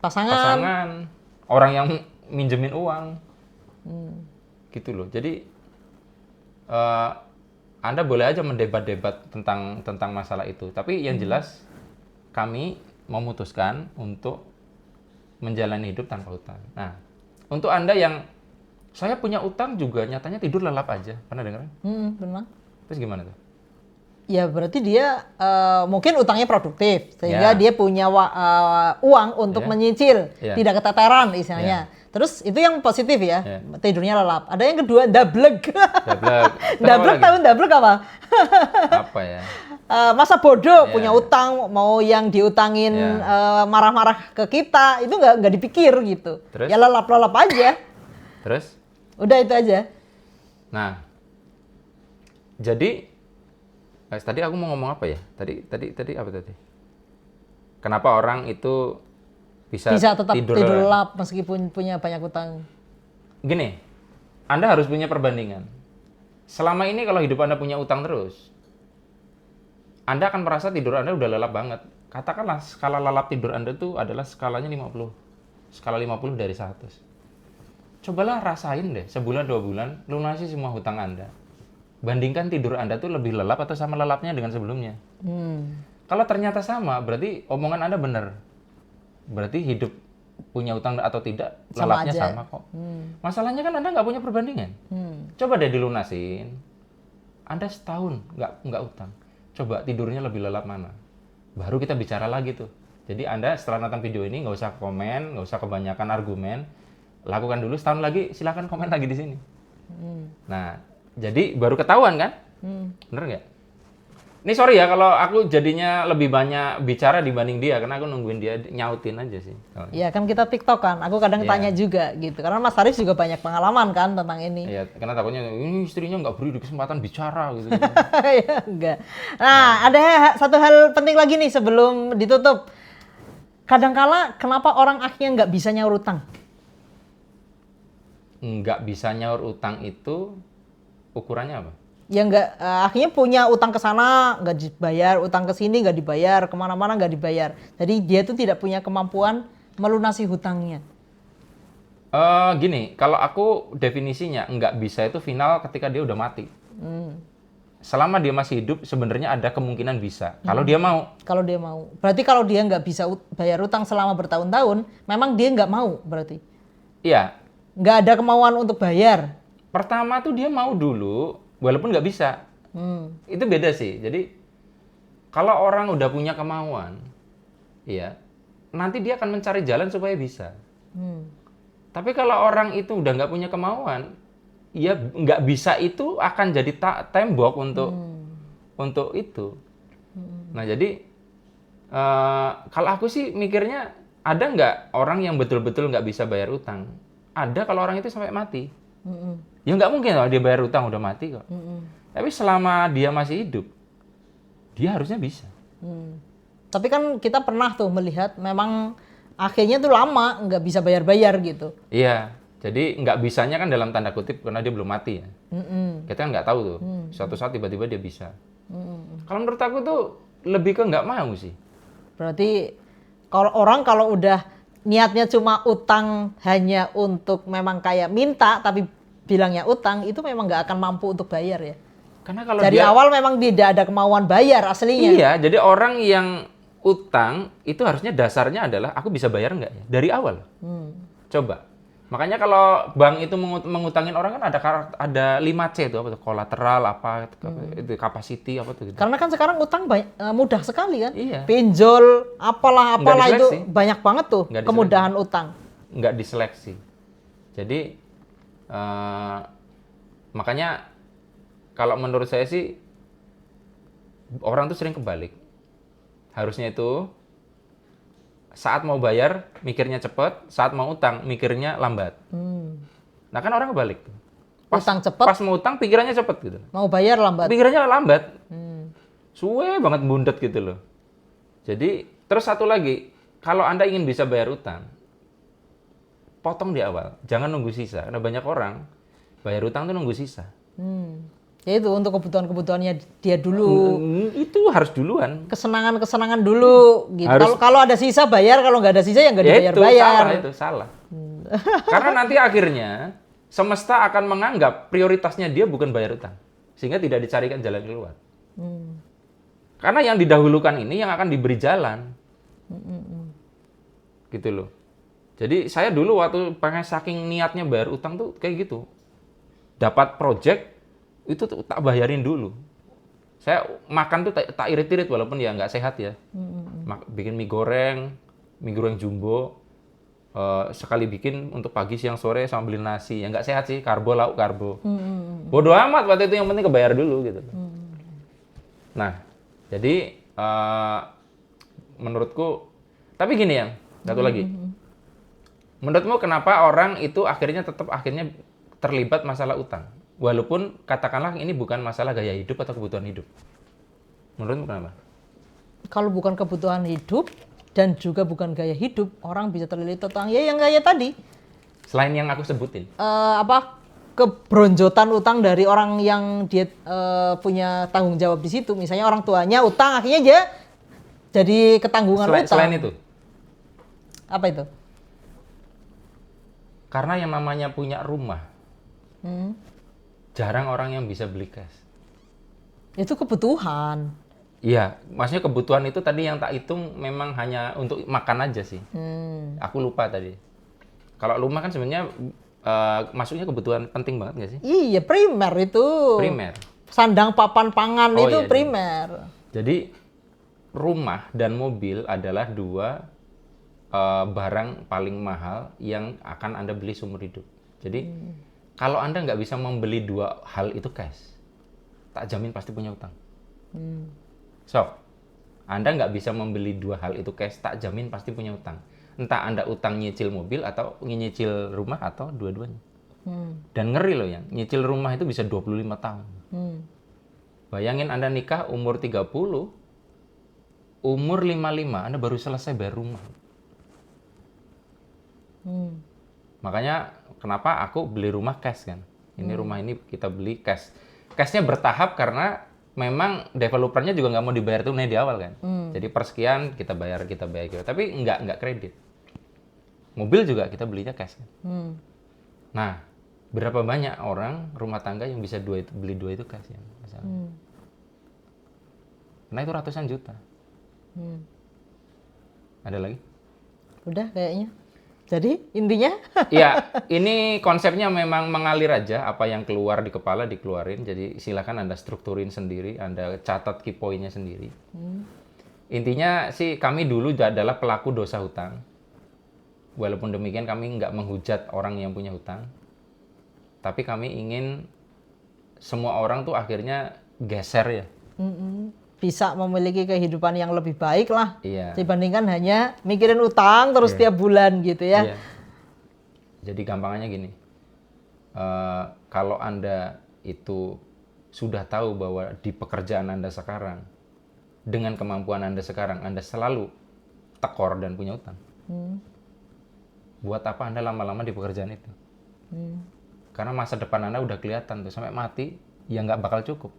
pasangan, orang yang minjemin uang, gitu loh. Jadi Anda boleh aja mendebat-debat tentang masalah itu. Tapi yang jelas kami memutuskan untuk menjalani hidup tanpa utang. Nah, untuk Anda yang saya punya utang juga nyatanya tidur lelap aja, pernah dengar? Benar. Terus gimana tuh? Ya berarti dia mungkin utangnya produktif sehingga dia punya uang untuk menyicil, tidak keteteran istilahnya. Terus itu yang positif ya, tidurnya lelap. Ada yang kedua, dablek. Dablek tahu dablek apa? Apa ya? Masa bodoh punya utang, mau yang diutangin marah-marah ke kita, itu nggak dipikir gitu. Terus? Ya lelap-lelap aja. Terus? Udah itu aja. Nah, jadi tadi aku mau ngomong apa ya? Tadi apa tadi? Kenapa orang itu bisa tetap tidur lelap meskipun punya banyak utang? Gini, Anda harus punya perbandingan. Selama ini kalau hidup Anda punya utang terus, Anda akan merasa tidur Anda udah lelap banget. Katakanlah skala lelap tidur Anda itu adalah skalanya 50. Skala 50 dari 100. cobalah rasain deh sebulan 2 bulan lunasi semua hutang Anda. Bandingkan tidur Anda tuh lebih lelap atau sama lelapnya dengan sebelumnya. Kalau ternyata sama, berarti omongan Anda benar. Berarti hidup punya utang atau tidak, Sama lelapnya aja. sama kok. Masalahnya kan Anda nggak punya perbandingan. Coba deh dilunasin. Anda setahun nggak utang. Coba tidurnya lebih lelap mana? Baru kita bicara lagi tuh. Jadi Anda setelah nonton video ini nggak usah komen, nggak usah kebanyakan argumen. Lakukan dulu, setahun lagi silakan komen lagi di sini. Nah, jadi baru ketahuan kan? Bener nggak? Ini sorry ya kalau aku jadinya lebih banyak bicara dibanding dia, karena aku nungguin dia nyautin aja sih. Ya kan kita TikTok kan, aku kadang tanya juga gitu. Karena Mas Arif juga banyak pengalaman kan tentang ini. Iya, karena takutnya ini istrinya nggak beri kesempatan bicara gitu. Ya, enggak. Nah, ada satu hal penting lagi nih sebelum ditutup. Kadangkala kenapa orang akhirnya nggak bisa nyaur utang? Nggak bisa nyaur utang itu ukurannya apa? Ya nggak, akhirnya punya utang ke sana nggak dibayar, utang ke sini nggak dibayar, kemana-mana nggak dibayar. Jadi dia tuh tidak punya kemampuan melunasi hutangnya. Gini, kalau aku definisinya nggak bisa itu final ketika dia udah mati. Selama dia masih hidup, sebenarnya ada kemungkinan bisa. Kalau dia mau. Kalau dia mau. Berarti kalau dia nggak bisa bayar utang selama bertahun-tahun, memang dia nggak mau berarti. Iya. Nggak ada kemauan untuk bayar. Pertama tuh dia mau dulu, walaupun nggak bisa. Itu beda sih. Jadi kalau orang udah punya kemauan, iya, nanti dia akan mencari jalan supaya bisa. Tapi kalau orang itu udah nggak punya kemauan, ya nggak bisa itu akan jadi tembok untuk itu. Nah jadi kalau aku sih mikirnya ada nggak orang yang betul-betul nggak bisa bayar utang? Ada kalau orang itu sampai mati. Ya nggak mungkin kalau dia bayar utang udah mati kok. Tapi selama dia masih hidup, dia harusnya bisa. Tapi kan kita pernah tuh melihat memang akhirnya tuh lama nggak bisa bayar-bayar gitu. Iya, jadi nggak bisanya kan dalam tanda kutip karena dia belum mati ya. Kita kan nggak tahu tuh, suatu saat tiba-tiba dia bisa. Kalau menurut aku tuh lebih ke nggak mau sih. Berarti kalau udah niatnya cuma utang hanya untuk memang kayak minta tapi bilangnya utang, itu memang nggak akan mampu untuk bayar ya. Karena kalau Dari dia, awal memang tidak ada kemauan bayar aslinya. iya, jadi orang yang utang itu harusnya dasarnya adalah aku bisa bayar nggak ya dari awal. Coba. Makanya kalau bank itu mengutangin orang kan ada 5C itu apa tuh? Kolateral apa itu capacity apa tuh gitu. Karena kan sekarang utang mudah sekali kan. Iya. Pinjol apalah Nggak itu diseleksi. banyak banget tuh Nggak kemudahan utang. Nggak diseleksi. Jadi makanya kalau menurut saya sih orang tuh sering kebalik. Harusnya itu saat mau bayar mikirnya cepet, saat mau utang mikirnya lambat. Nah kan orang kebalik tuh. Utang cepet, Pas mau utang pikirannya cepet gitu. mau bayar lambat. Pikirannya lambat. Suwe banget bundet gitu loh. Jadi terus satu lagi, kalau Anda ingin bisa bayar utang, potong di awal, jangan nunggu sisa. Karena banyak orang bayar utang tuh nunggu sisa. Ya itu untuk kebutuhan-kebutuhannya dia dulu. Itu harus duluan. Kesenangan-kesenangan dulu gitu. Harus- Kalau ada sisa bayar, kalau nggak ada sisa ya nggak Ya itu dibayar-bayar. salah, itu salah. Karena nanti akhirnya semesta akan menganggap prioritasnya dia bukan bayar utang, sehingga tidak dicarikan jalan keluar. Karena yang didahulukan ini yang akan diberi jalan, gitu loh. Jadi saya dulu waktu pengen saking niatnya bayar utang tuh kayak gitu, dapat project itu tuh tak bayarin dulu. Saya makan tuh tak irit-irit walaupun ya nggak sehat ya. Bikin mie goreng jumbo. Sekali bikin untuk pagi, siang, sore sama beli nasi. Ya nggak sehat sih, lauk karbo. Bodoh amat waktu itu, yang penting kebayar dulu gitu. Nah, jadi menurutku, tapi gini ya, satu lagi. Menurutmu kenapa orang itu akhirnya terlibat masalah utang? Walaupun katakanlah ini bukan masalah gaya hidup atau kebutuhan hidup. Menurutmu kenapa? Kalau bukan kebutuhan hidup dan juga bukan gaya hidup, orang bisa terlilit utang. Ya yang kayak tadi. Selain yang aku sebutin. Kebronjotan utang dari orang yang dia punya tanggung jawab di situ. Misalnya orang tuanya utang, akhirnya dia jadi ketanggungan utang. Selain itu? Apa itu? Karena yang namanya punya rumah, jarang orang yang bisa beli cash. Itu kebutuhan. Iya, maksudnya kebutuhan itu tadi yang tak hitung memang hanya untuk makan aja sih. Aku lupa tadi. Kalau rumah kan sebenarnya masuknya kebutuhan penting banget nggak sih? Iya, primer itu. Primer. Sandang papan pangan Oh, itu iya, primer. Jadi rumah dan mobil adalah dua barang paling mahal yang akan Anda beli seumur hidup. Jadi kalau Anda nggak bisa membeli dua hal itu cash, tak jamin pasti punya utang. So, Anda nggak bisa membeli dua hal itu cash, tak jamin pasti punya utang. Entah Anda utang nyicil mobil atau nyicil rumah atau dua-duanya. Dan ngeri loh yang nyicil rumah itu bisa 25 tahun. Bayangin Anda nikah umur 30, umur 55 Anda baru selesai bayar rumah. Makanya kenapa aku beli rumah cash kan. Ini rumah ini kita beli cash. Cashnya bertahap karena memang developernya juga nggak mau dibayar tunai di awal kan. Jadi persekian kita bayar. Tapi nggak kredit. Mobil juga kita belinya cash kan. Nah, berapa banyak orang rumah tangga yang bisa beli dua itu cash ya? Karena itu ratusan juta. Ada lagi? Udah kayaknya. Jadi intinya Ya, ini konsepnya memang mengalir aja, apa yang keluar di kepala dikeluarin. Jadi silakan Anda strukturin sendiri, Anda catat key point-nya sendiri. Intinya sih kami dulu adalah pelaku dosa hutang. Walaupun demikian kami nggak menghujat orang yang punya hutang. Tapi kami ingin semua orang tuh akhirnya geser ya. bisa memiliki kehidupan yang lebih baik lah Iya. dibandingkan hanya mikirin utang terus tiap bulan gitu ya. Iya. Jadi gampangannya gini, kalau Anda itu sudah tahu bahwa di pekerjaan Anda sekarang, dengan kemampuan Anda sekarang, Anda selalu tekor dan punya utang. Buat apa Anda lama-lama di pekerjaan itu? Karena masa depan Anda udah kelihatan tuh, sampai mati, ya nggak bakal cukup.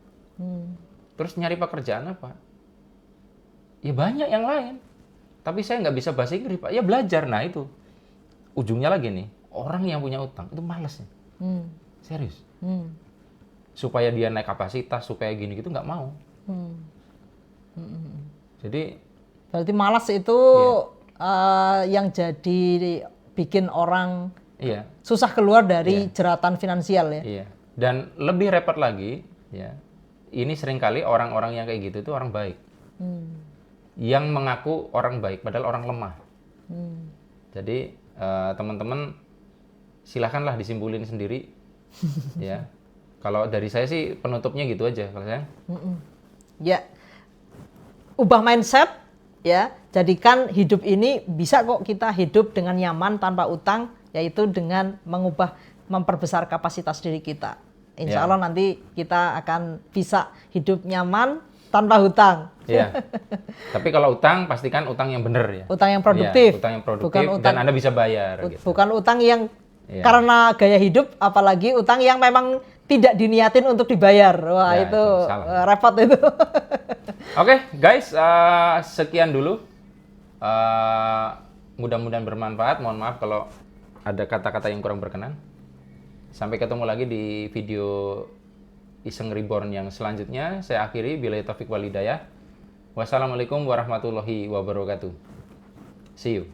Terus nyari pekerjaan apa? Ya banyak yang lain. Tapi saya nggak bisa bahasa Inggris, Pak. Ya belajar. Nah itu. Ujungnya lagi nih, orang yang punya utang, itu malas nih. Serius. Supaya dia naik kapasitas, supaya gini gitu, nggak mau. Jadi Berarti malas itu yang jadi bikin orang iya, susah keluar dari jeratan finansial ya. iya. Dan lebih repot lagi, ya. Ini seringkali orang-orang yang kayak gitu itu orang baik. Yang mengaku orang baik, padahal orang lemah. Jadi teman-teman silakanlah disimpulin sendiri. Ya. Kalau dari saya sih penutupnya gitu aja kalau saya. Ya, ubah mindset ya. Jadikan hidup ini bisa kok kita hidup dengan nyaman tanpa utang, yaitu dengan memperbesar kapasitas diri kita. Insya Allah nanti kita akan bisa hidup nyaman tanpa hutang. Iya. Tapi kalau utang pastikan utang yang benar ya. Utang yang produktif. Ya, utang yang produktif bukan utang, dan Anda bisa bayar. Gitu. Bukan utang yang karena gaya hidup, apalagi utang yang memang tidak diniatin untuk dibayar. Wah Ya, itu salah. repot itu. Oke, guys, sekian dulu. Mudah-mudahan bermanfaat. Mohon maaf kalau ada kata-kata yang kurang berkenan. Sampai ketemu lagi di video Iseng Reborn yang selanjutnya. Saya akhiri, billahi taufiq wal hidayah. Wassalamualaikum warahmatullahi wabarakatuh. See you.